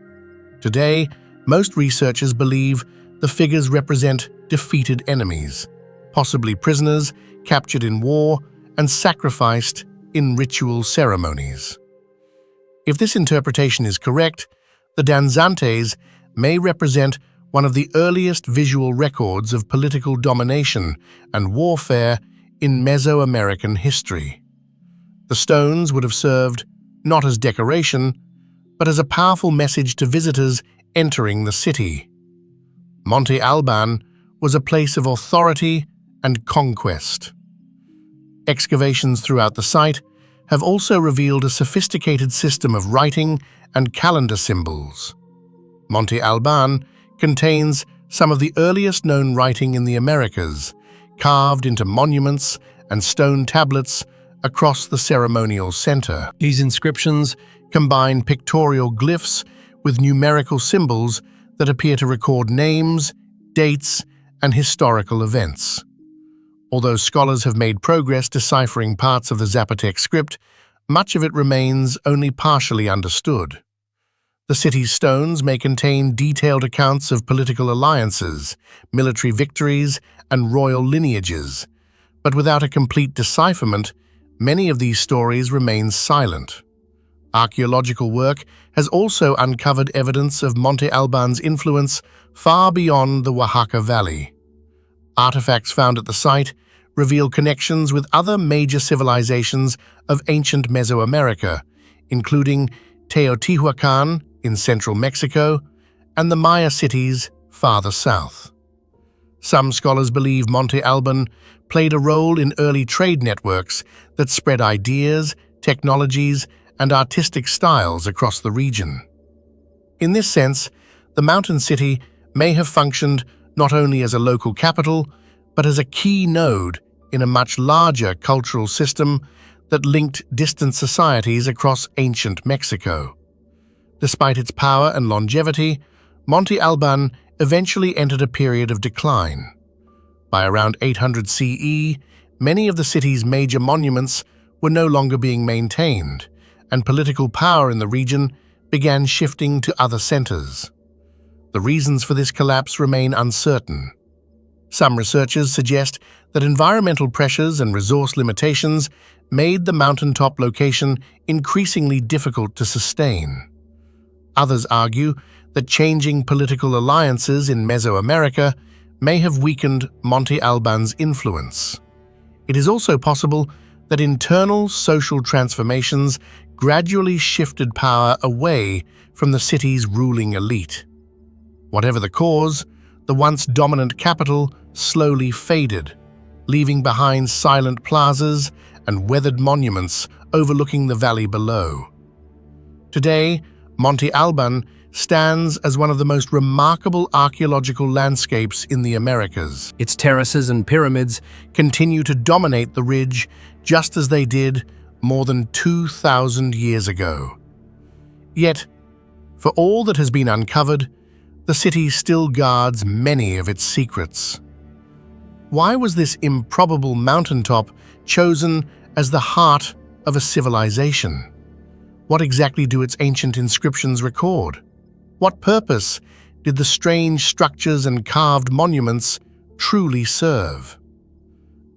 Today, most researchers believe the figures represent defeated enemies, possibly prisoners captured in war and sacrificed in ritual ceremonies. If this interpretation is correct, the danzantes may represent one of the earliest visual records of political domination and warfare in Mesoamerican history. The stones would have served not as decoration, but as a powerful message to visitors entering the city. Monte Albán was a place of authority and conquest. Excavations throughout the site have also revealed a sophisticated system of writing and calendar symbols. Monte Albán contains some of the earliest known writing in the Americas, carved into monuments and stone tablets across the ceremonial center. These inscriptions combine pictorial glyphs with numerical symbols that appear to record names, dates, and historical events. Although scholars have made progress deciphering parts of the Zapotec script, much of it remains only partially understood. The city's stones may contain detailed accounts of political alliances, military victories, and royal lineages, but without a complete decipherment, many of these stories remain silent. Archaeological work has also uncovered evidence of Monte Albán's influence far beyond the Oaxaca Valley. Artifacts found at the site reveal connections with other major civilizations of ancient Mesoamerica, including Teotihuacan in central Mexico and the Maya cities farther south. Some scholars believe Monte Albán played a role in early trade networks that spread ideas, technologies, and artistic styles across the region. In this sense, the mountain city may have functioned not only as a local capital, but as a key node in a much larger cultural system that linked distant societies across ancient Mexico. Despite its power and longevity, Monte Albán eventually entered a period of decline. By around 800 CE, many of the city's major monuments were no longer being maintained, and political power in the region began shifting to other centers. The reasons for this collapse remain uncertain. Some researchers suggest that environmental pressures and resource limitations made the mountaintop location increasingly difficult to sustain. Others argue that changing political alliances in Mesoamerica may have weakened Monte Albán's influence. It is also possible that internal social transformations gradually shifted power away from the city's ruling elite. Whatever the cause, the once dominant capital slowly faded, leaving behind silent plazas and weathered monuments overlooking the valley below. Today, Monte Albán stands as one of the most remarkable archaeological landscapes in the Americas. Its terraces and pyramids continue to dominate the ridge just as they did more than 2,000 years ago. Yet, for all that has been uncovered, the city still guards many of its secrets. Why was this improbable mountaintop chosen as the heart of a civilization? What exactly do its ancient inscriptions record? What purpose did the strange structures and carved monuments truly serve?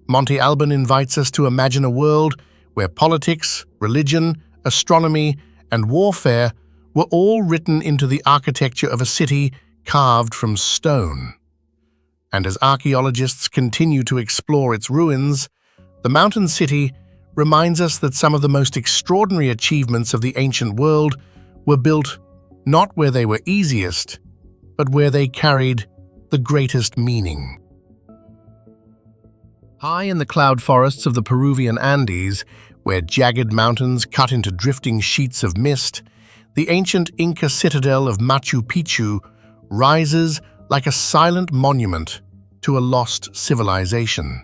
Monte Albán invites us to imagine a world where politics, religion, astronomy, and warfare were all written into the architecture of a city carved from stone. And as archaeologists continue to explore its ruins, the mountain city reminds us that some of the most extraordinary achievements of the ancient world were built not where they were easiest, but where they carried the greatest meaning. High in the cloud forests of the Peruvian Andes, where jagged mountains cut into drifting sheets of mist, the ancient Inca citadel of Machu Picchu rises like a silent monument to a lost civilization.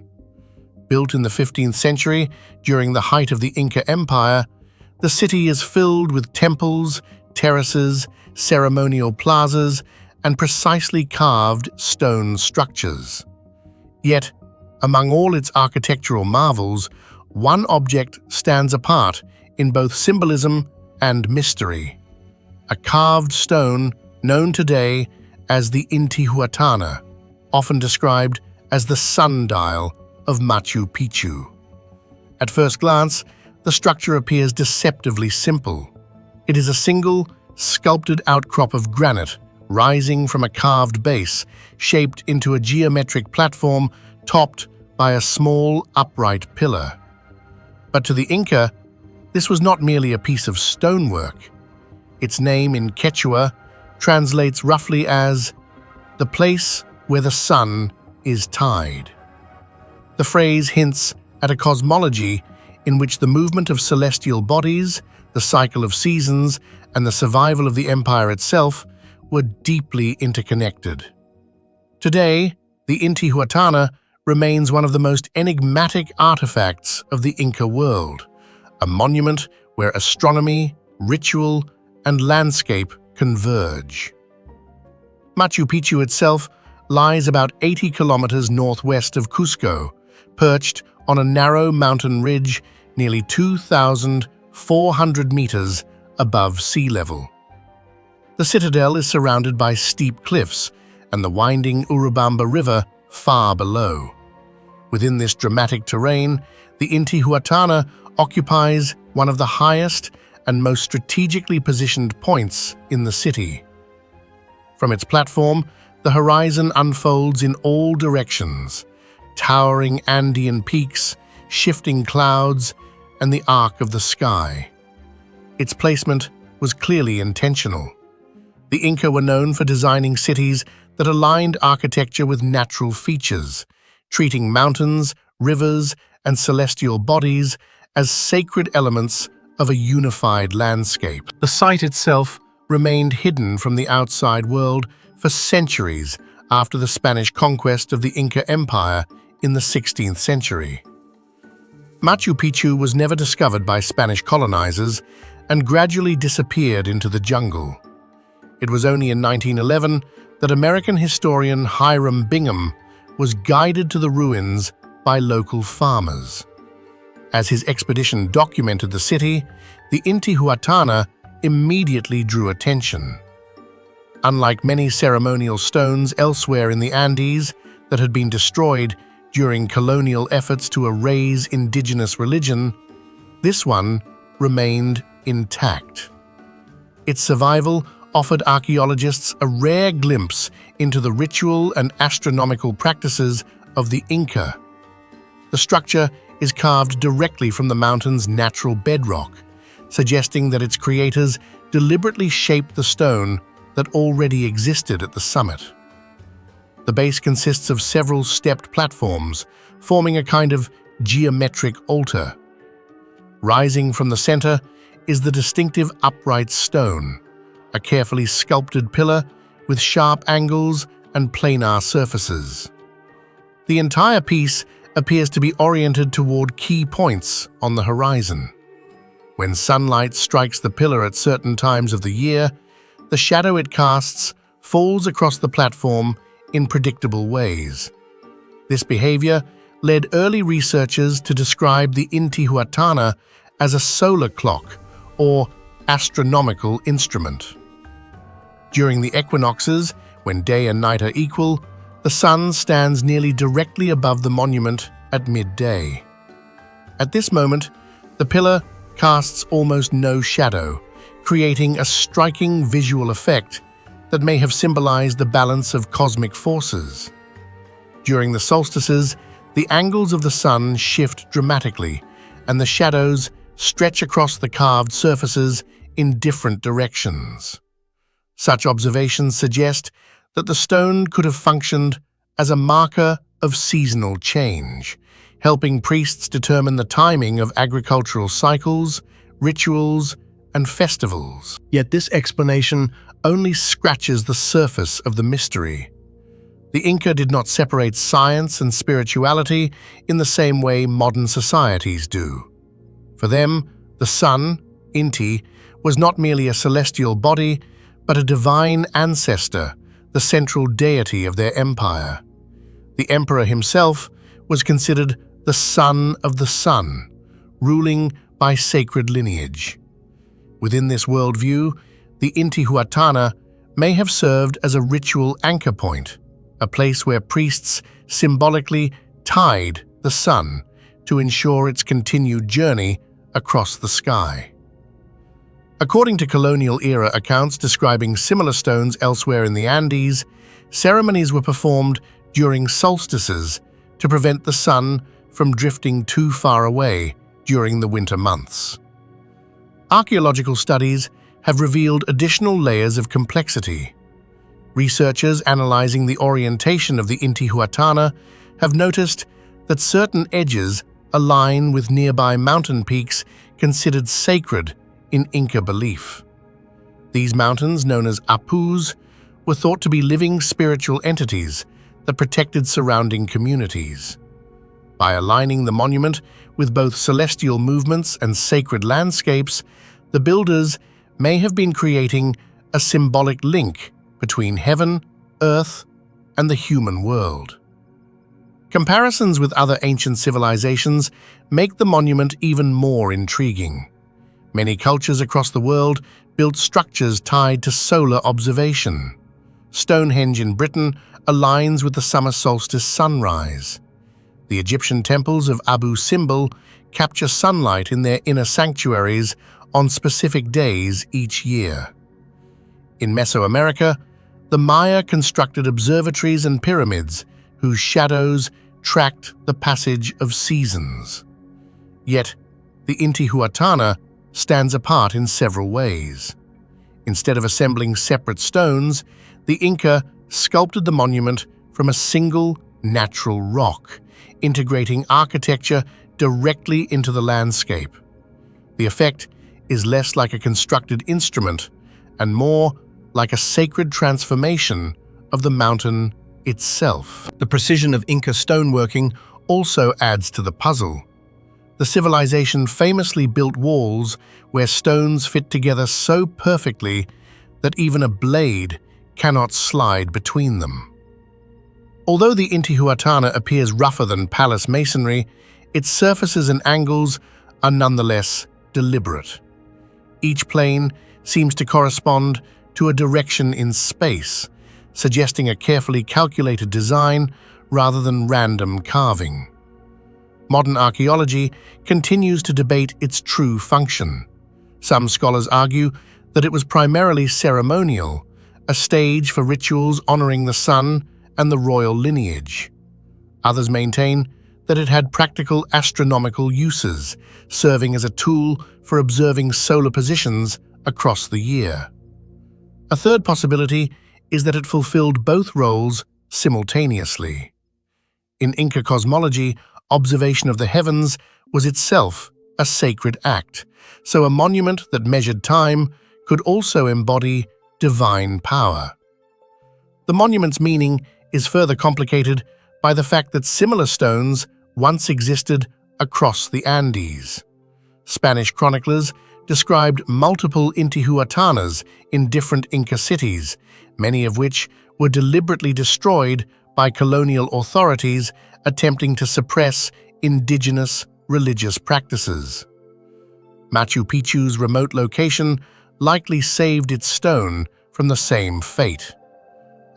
Built in the 15th century during the height of the Inca Empire, the city is filled with temples, terraces, ceremonial plazas, and precisely carved stone structures. Yet, among all its architectural marvels, one object stands apart in both symbolism and mystery. A carved stone known today as the Intihuatana, often described as the sundial of Machu Picchu. At first glance, the structure appears deceptively simple. It is a single, sculpted outcrop of granite rising from a carved base, shaped into a geometric platform topped by a small, upright pillar. But to the Inca, this was not merely a piece of stonework. Its name in Quechua translates roughly as the place where the sun is tied. The phrase hints at a cosmology in which the movement of celestial bodies, the cycle of seasons, and the survival of the empire itself were deeply interconnected. Today, the Intihuatana remains one of the most enigmatic artifacts of the Inca world, a monument where astronomy, ritual, and landscape converge. Machu Picchu itself lies about 80 kilometers northwest of Cusco, perched on a narrow mountain ridge nearly 2,400 meters above sea level. The citadel is surrounded by steep cliffs and the winding Urubamba River far below. Within this dramatic terrain, the Intihuatana occupies one of the highest and most strategically positioned points in the city. From its platform, the horizon unfolds in all directions, towering Andean peaks, shifting clouds, and the arc of the sky. Its placement was clearly intentional. The Inca were known for designing cities that aligned architecture with natural features, treating mountains, rivers, and celestial bodies as sacred elements of a unified landscape. The site itself remained hidden from the outside world for centuries after the Spanish conquest of the Inca Empire in the 16th century. Machu Picchu was never discovered by Spanish colonizers and gradually disappeared into the jungle. It was only in 1911 that American historian Hiram Bingham was guided to the ruins by local farmers. As his expedition documented the city, the Intihuatana immediately drew attention. Unlike many ceremonial stones elsewhere in the Andes that had been destroyed during colonial efforts to erase indigenous religion, this one remained intact. Its survival offered archaeologists a rare glimpse into the ritual and astronomical practices of the Inca. The structure is carved directly from the mountain's natural bedrock, suggesting that its creators deliberately shaped the stone that already existed at the summit. The base consists of several stepped platforms, forming a kind of geometric altar. Rising from the center is the distinctive upright stone, a carefully sculpted pillar with sharp angles and planar surfaces. The entire piece appears to be oriented toward key points on the horizon. When sunlight strikes the pillar at certain times of the year, the shadow it casts falls across the platform in predictable ways. This behavior led early researchers to describe the Intihuatana as a solar clock or astronomical instrument. During the equinoxes, when day and night are equal, the sun stands nearly directly above the monument at midday. At this moment, the pillar casts almost no shadow, creating a striking visual effect that may have symbolized the balance of cosmic forces. During the solstices, the angles of the sun shift dramatically, and the shadows stretch across the carved surfaces in different directions. Such observations suggest that the stone could have functioned as a marker of seasonal change, helping priests determine the timing of agricultural cycles, rituals, and festivals. Yet this explanation only scratches the surface of the mystery. The Inca did not separate science and spirituality in the same way modern societies do. For them, the sun, Inti, was not merely a celestial body, but a divine ancestor, the central deity of their empire. The emperor himself was considered the son of the sun, ruling by sacred lineage. Within this worldview, the Intihuatana may have served as a ritual anchor point, a place where priests symbolically tied the sun to ensure its continued journey across the sky. According to colonial-era accounts describing similar stones elsewhere in the Andes, ceremonies were performed during solstices to prevent the sun from drifting too far away during the winter months. Archaeological studies have revealed additional layers of complexity. Researchers analyzing the orientation of the Intihuatana have noticed that certain edges align with nearby mountain peaks considered sacred in Inca belief. These mountains, known as Apus, were thought to be living spiritual entities that protected surrounding communities. By aligning the monument with both celestial movements and sacred landscapes, the builders may have been creating a symbolic link between heaven, earth, and the human world. Comparisons with other ancient civilizations make the monument even more intriguing. Many cultures across the world built structures tied to solar observation. Stonehenge in Britain aligns with the summer solstice sunrise. The Egyptian temples of Abu Simbel capture sunlight in their inner sanctuaries on specific days each year. In Mesoamerica, the Maya constructed observatories and pyramids whose shadows tracked the passage of seasons. Yet, the Intihuatana stands apart in several ways. Instead of assembling separate stones, the Inca sculpted the monument from a single natural rock, integrating architecture directly into the landscape. The effect is less like a constructed instrument and more like a sacred transformation of the mountain itself. The precision of Inca stoneworking also adds to the puzzle. The civilization famously built walls where stones fit together so perfectly that even a blade cannot slide between them. Although the Intihuatana appears rougher than palace masonry, its surfaces and angles are nonetheless deliberate. Each plane seems to correspond to a direction in space, suggesting a carefully calculated design rather than random carving. Modern archaeology continues to debate its true function. Some scholars argue that it was primarily ceremonial, a stage for rituals honoring the sun and the royal lineage. Others maintain that it had practical astronomical uses, serving as a tool for observing solar positions across the year. A third possibility is that it fulfilled both roles simultaneously. In Inca cosmology, observation of the heavens was itself a sacred act, so a monument that measured time could also embody divine power. The monument's meaning is further complicated by the fact that similar stones once existed across the Andes. Spanish chroniclers described multiple Intihuatanas in different Inca cities, many of which were deliberately destroyed by colonial authorities attempting to suppress indigenous religious practices. Machu Picchu's remote location likely saved its stone from the same fate.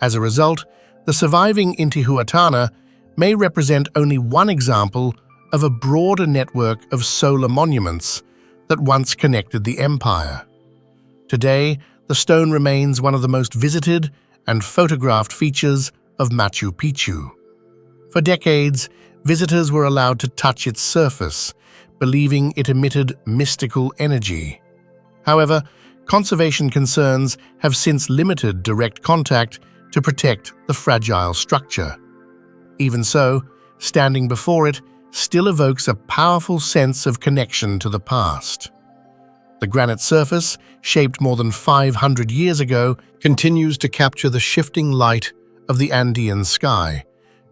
As a result, the surviving Intihuatana may represent only one example of a broader network of solar monuments that once connected the empire. Today, the stone remains one of the most visited and photographed features of Machu Picchu. For decades, visitors were allowed to touch its surface, believing it emitted mystical energy. However, conservation concerns have since limited direct contact to protect the fragile structure. Even so, standing before it still evokes a powerful sense of connection to the past. The granite surface, shaped more than 500 years ago, continues to capture the shifting light of the Andean sky,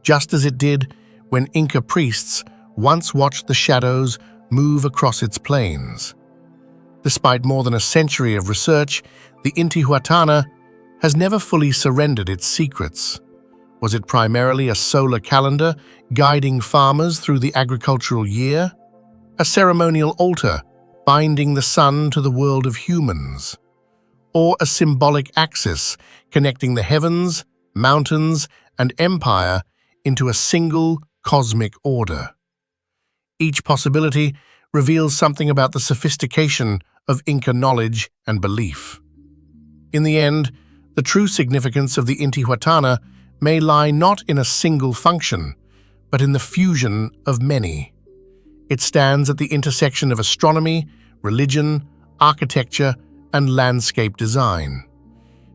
just as it did when Inca priests once watched the shadows move across its plains. Despite more than a century of research, the Intihuatana has never fully surrendered its secrets. Was it primarily a solar calendar guiding farmers through the agricultural year? A ceremonial altar binding the sun to the world of humans? Or a symbolic axis connecting the heavens, mountains, and empire into a single cosmic order? Each possibility reveals something about the sophistication of Inca knowledge and belief. In the end, the true significance of the Intihuatana may lie not in a single function, but in the fusion of many. It stands at the intersection of astronomy, religion, architecture, and landscape design,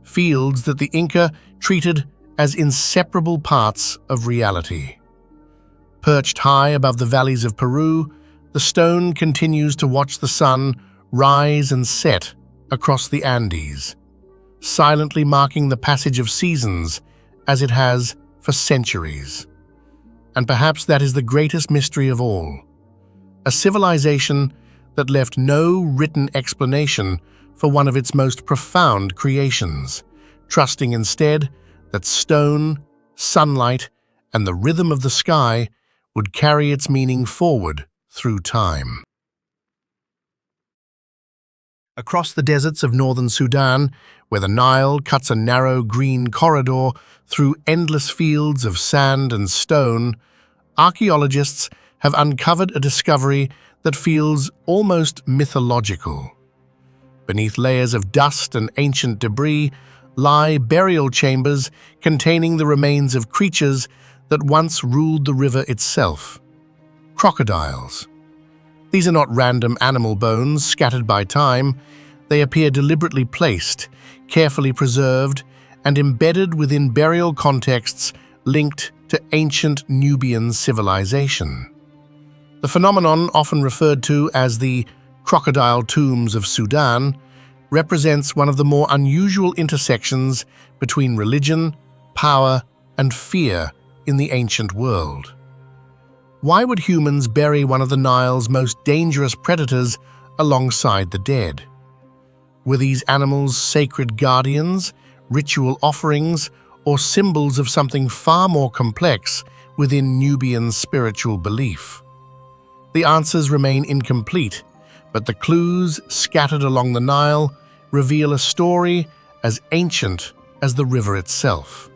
fields that the Inca treated as inseparable parts of reality. Perched high above the valleys of Peru, the stone continues to watch the sun rise and set across the Andes, silently marking the passage of seasons as it has for centuries. And perhaps that is the greatest mystery of all. A civilization that left no written explanation for one of its most profound creations, trusting instead that stone, sunlight, and the rhythm of the sky would carry its meaning forward through time. Across the deserts of northern Sudan, where the Nile cuts a narrow green corridor through endless fields of sand and stone, archaeologists have uncovered a discovery that feels almost mythological. Beneath layers of dust and ancient debris lie burial chambers containing the remains of creatures that once ruled the river itself. Crocodiles. These are not random animal bones scattered by time. They appear deliberately placed, carefully preserved, and embedded within burial contexts linked to ancient Nubian civilization. The phenomenon, often referred to as the crocodile tombs of Sudan, represents one of the more unusual intersections between religion, power, and fear in the ancient world. Why would humans bury one of the Nile's most dangerous predators alongside the dead? Were these animals sacred guardians, ritual offerings, or symbols of something far more complex within Nubian spiritual belief? The answers remain incomplete, but the clues scattered along the Nile reveal a story as ancient as the river itself.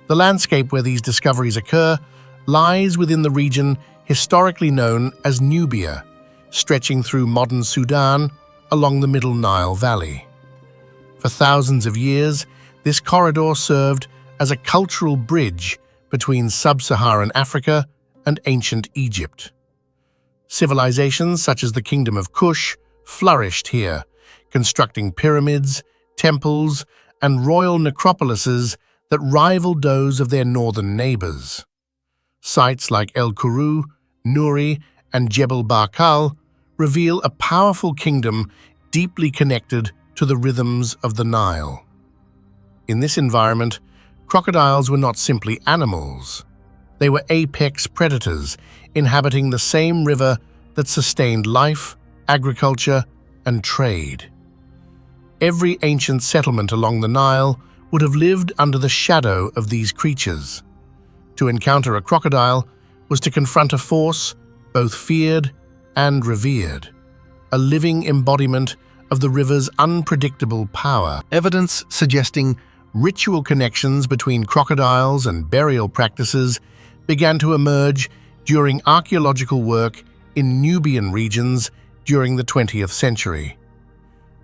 The landscape where these discoveries occur lies within the region historically known as Nubia, stretching through modern Sudan along the Middle Nile Valley. For thousands of years, this corridor served as a cultural bridge between sub-Saharan Africa and ancient Egypt. Civilizations such as the Kingdom of Kush flourished here, constructing pyramids, temples, and royal necropolises that rivaled those of their northern neighbors. Sites like El Kuru, Nuri, and Jebel Barkal reveal a powerful kingdom deeply connected to the rhythms of the Nile. In this environment, crocodiles were not simply animals. They were apex predators inhabiting the same river that sustained life, agriculture, and trade. Every ancient settlement along the Nile would have lived under the shadow of these creatures. To encounter a crocodile was to confront a force both feared and revered, a living embodiment of the river's unpredictable power. Evidence suggesting ritual connections between crocodiles and burial practices began to emerge during archaeological work in Nubian regions during the 20th century.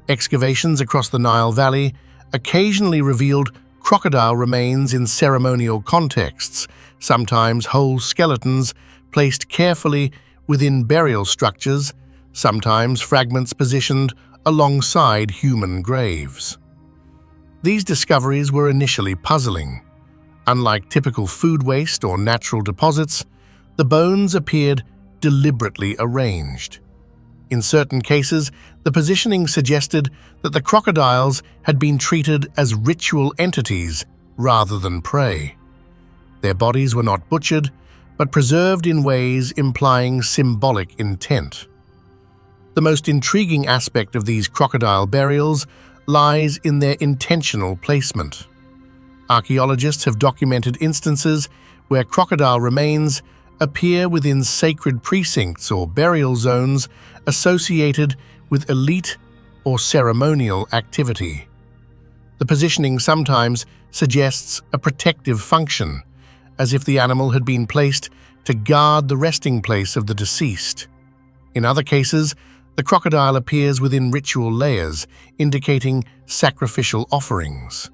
Excavations across the Nile Valley occasionally revealed crocodile remains in ceremonial contexts, sometimes whole skeletons placed carefully within burial structures, sometimes fragments positioned alongside human graves. These discoveries were initially puzzling. Unlike typical food waste or natural deposits, the bones appeared deliberately arranged. In certain cases, the positioning suggested that the crocodiles had been treated as ritual entities rather than prey. Their bodies were not butchered, but preserved in ways implying symbolic intent. The most intriguing aspect of these crocodile burials lies in their intentional placement. Archaeologists have documented instances where crocodile remains appear within sacred precincts or burial zones associated with elite or ceremonial activity. The positioning sometimes suggests a protective function, as if the animal had been placed to guard the resting place of the deceased. In other cases, the crocodile appears within ritual layers, indicating sacrificial offerings.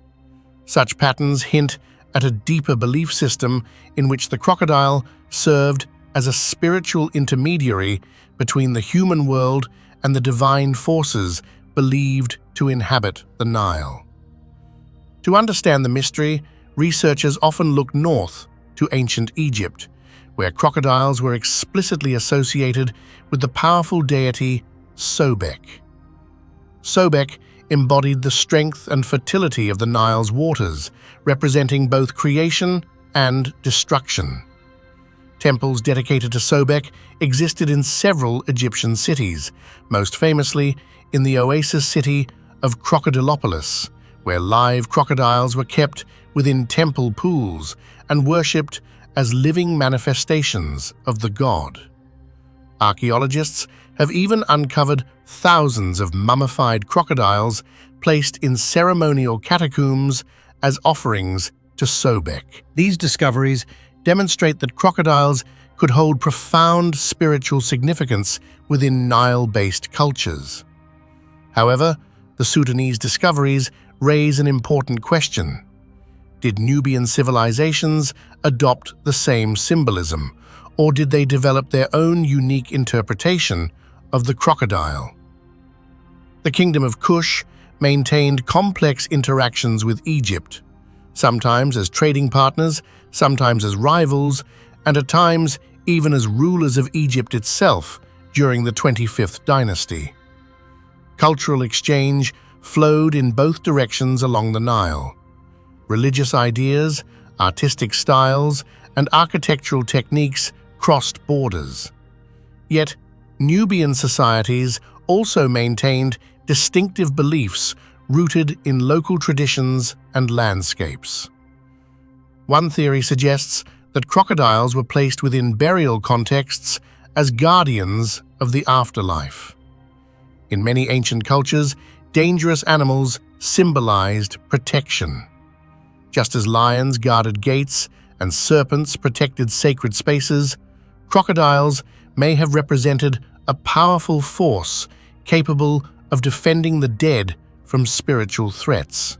Such patterns hint at a deeper belief system in which the crocodile served as a spiritual intermediary between the human world and the divine forces believed to inhabit the Nile. To understand the mystery, researchers often look north to ancient Egypt, where crocodiles were explicitly associated with the powerful deity Sobek. Sobek embodied the strength and fertility of the Nile's waters, representing both creation and destruction. Temples dedicated to Sobek existed in several Egyptian cities, most famously in the oasis city of Crocodilopolis, where live crocodiles were kept within temple pools and worshipped as living manifestations of the god. Archaeologists have even uncovered thousands of mummified crocodiles placed in ceremonial catacombs as offerings to Sobek. These discoveries demonstrate that crocodiles could hold profound spiritual significance within Nile-based cultures. However, the Sudanese discoveries raise an important question. Did Nubian civilizations adopt the same symbolism, or did they develop their own unique interpretation of the crocodile? The Kingdom of Kush maintained complex interactions with Egypt, sometimes as trading partners, sometimes as rivals, and at times even as rulers of Egypt itself during the 25th dynasty. Cultural exchange flowed in both directions along the Nile. Religious ideas, artistic styles, and architectural techniques crossed borders. Yet, Nubian societies also maintained distinctive beliefs rooted in local traditions and landscapes. One theory suggests that crocodiles were placed within burial contexts as guardians of the afterlife. In many ancient cultures, dangerous animals symbolized protection. Just as lions guarded gates and serpents protected sacred spaces, crocodiles may have represented a powerful force capable of defending the dead from spiritual threats.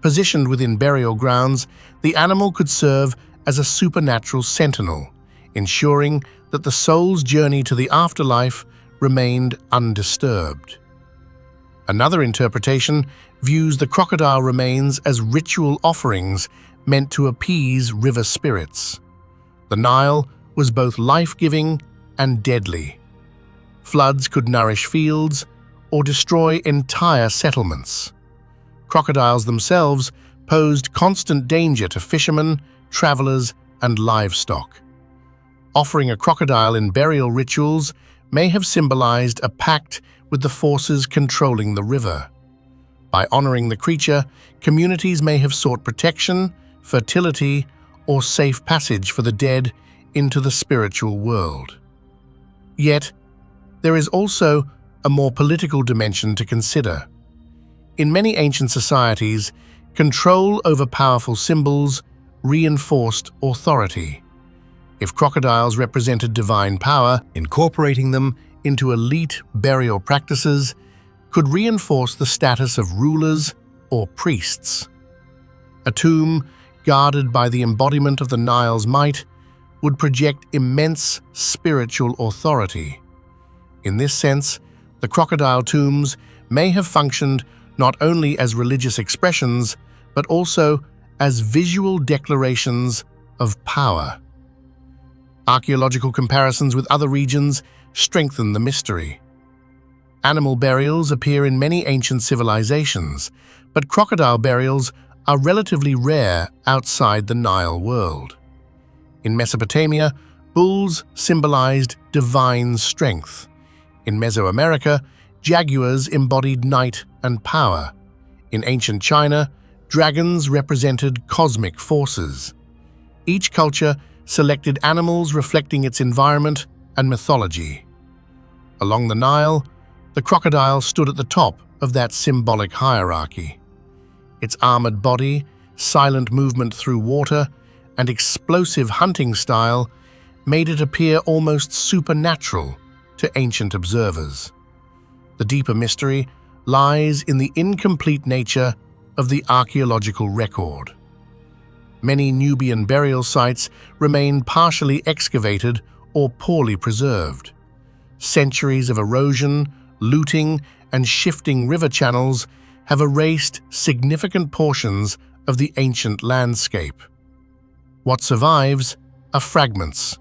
Positioned within burial grounds, the animal could serve as a supernatural sentinel, ensuring that the soul's journey to the afterlife remained undisturbed. Another interpretation views the crocodile remains as ritual offerings meant to appease river spirits. The Nile was both life-giving and deadly. Floods could nourish fields or destroy entire settlements. Crocodiles themselves posed constant danger to fishermen, travelers, and livestock. Offering a crocodile in burial rituals may have symbolized a pact with the forces controlling the river. By honoring the creature, communities may have sought protection, fertility, or safe passage for the dead into the spiritual world. Yet, there is also a more political dimension to consider. In many ancient societies, control over powerful symbols reinforced authority. If crocodiles represented divine power, incorporating them into elite burial practices could reinforce the status of rulers or priests. A tomb guarded by the embodiment of the Nile's might would project immense spiritual authority. In this sense, the crocodile tombs may have functioned not only as religious expressions, but also as visual declarations of power. Archaeological comparisons with other regions strengthen the mystery. Animal burials appear in many ancient civilizations, but crocodile burials are relatively rare outside the Nile world. In Mesopotamia, bulls symbolized divine strength. In Mesoamerica, jaguars embodied might and power. In ancient China, dragons represented cosmic forces. Each culture selected animals reflecting its environment and mythology. Along the Nile, the crocodile stood at the top of that symbolic hierarchy. Its armored body, silent movement through water, and explosive hunting style made it appear almost supernatural to ancient observers. The deeper mystery lies in the incomplete nature of the archaeological record. Many Nubian burial sites remain partially excavated or poorly preserved. Centuries of erosion, looting, and shifting river channels have erased significant portions of the ancient landscape. What survives are fragments,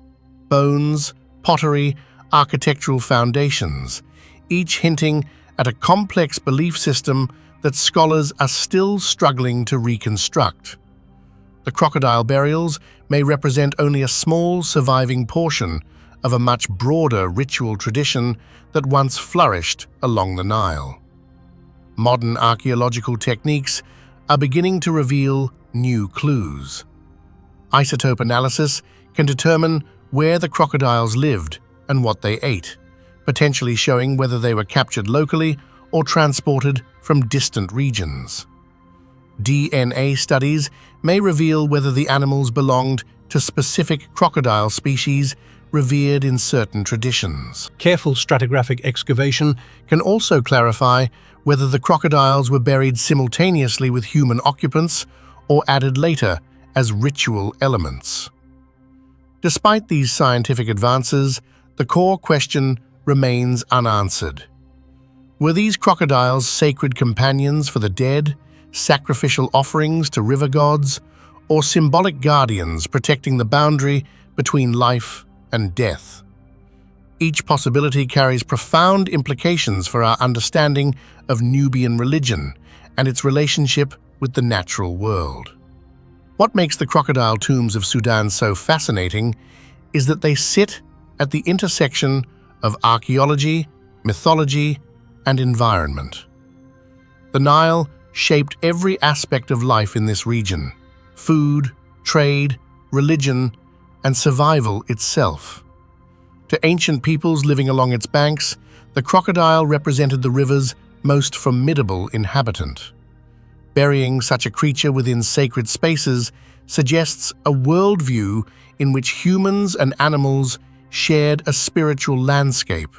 bones, pottery, architectural foundations, each hinting at a complex belief system that scholars are still struggling to reconstruct. The The crocodile burials may represent only a small surviving portion of a much broader ritual tradition that once flourished along the Nile. Modern archaeological techniques are beginning to reveal new clues. Isotope analysis can determine where the crocodiles lived and what they ate, potentially showing whether they were captured locally or transported from distant regions. DNA studies may reveal whether the animals belonged to specific crocodile species revered in certain traditions. Careful stratigraphic excavation Can also clarify whether the crocodiles were buried simultaneously with human occupants or added later as ritual elements. Despite these scientific advances, the core question remains unanswered. Were these crocodiles sacred companions for the dead, sacrificial offerings to river gods, or symbolic guardians protecting the boundary between life and death? Each possibility carries profound implications for our understanding of Nubian religion and its relationship with the natural world. What makes the crocodile tombs of Sudan so fascinating is that they sit at the intersection of archaeology, mythology, and environment. The Nile shaped every aspect of life in this region: food, trade, religion, and survival itself. To ancient peoples living along its banks, the crocodile represented the river's most formidable inhabitant. Burying such a creature within sacred spaces suggests a worldview in which humans and animals shared a spiritual landscape,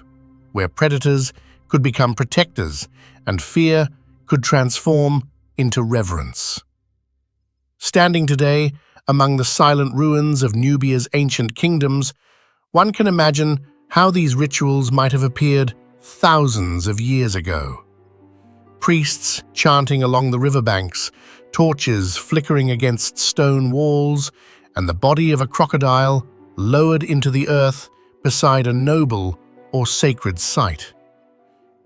where predators could become protectors and fear could transform into reverence. Standing today among the silent ruins of Nubia's ancient kingdoms, one can imagine how these rituals might have appeared thousands of years ago. Priests chanting along the riverbanks, torches flickering against stone walls, and the body of a crocodile lowered into the earth beside a noble or sacred site.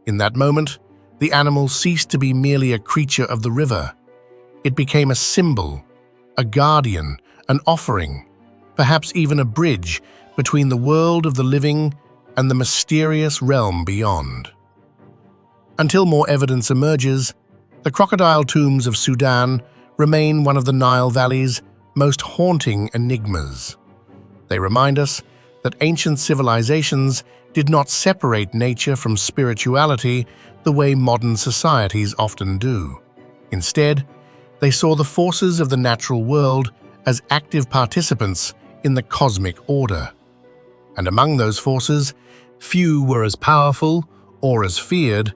In that moment, the animal ceased to be merely a creature of the river. It became a symbol, a guardian, an offering, perhaps even a bridge between the world of the living and the mysterious realm beyond. Until more evidence emerges, the crocodile tombs of Sudan remain one of the Nile Valley's most haunting enigmas. They remind us that ancient civilizations did not separate nature from spirituality the way modern societies often do. Instead, they saw the forces of the natural world as active participants in the cosmic order. And among those forces, few were as powerful or as feared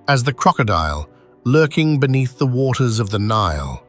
as the crocodile lurking beneath the waters of the Nile.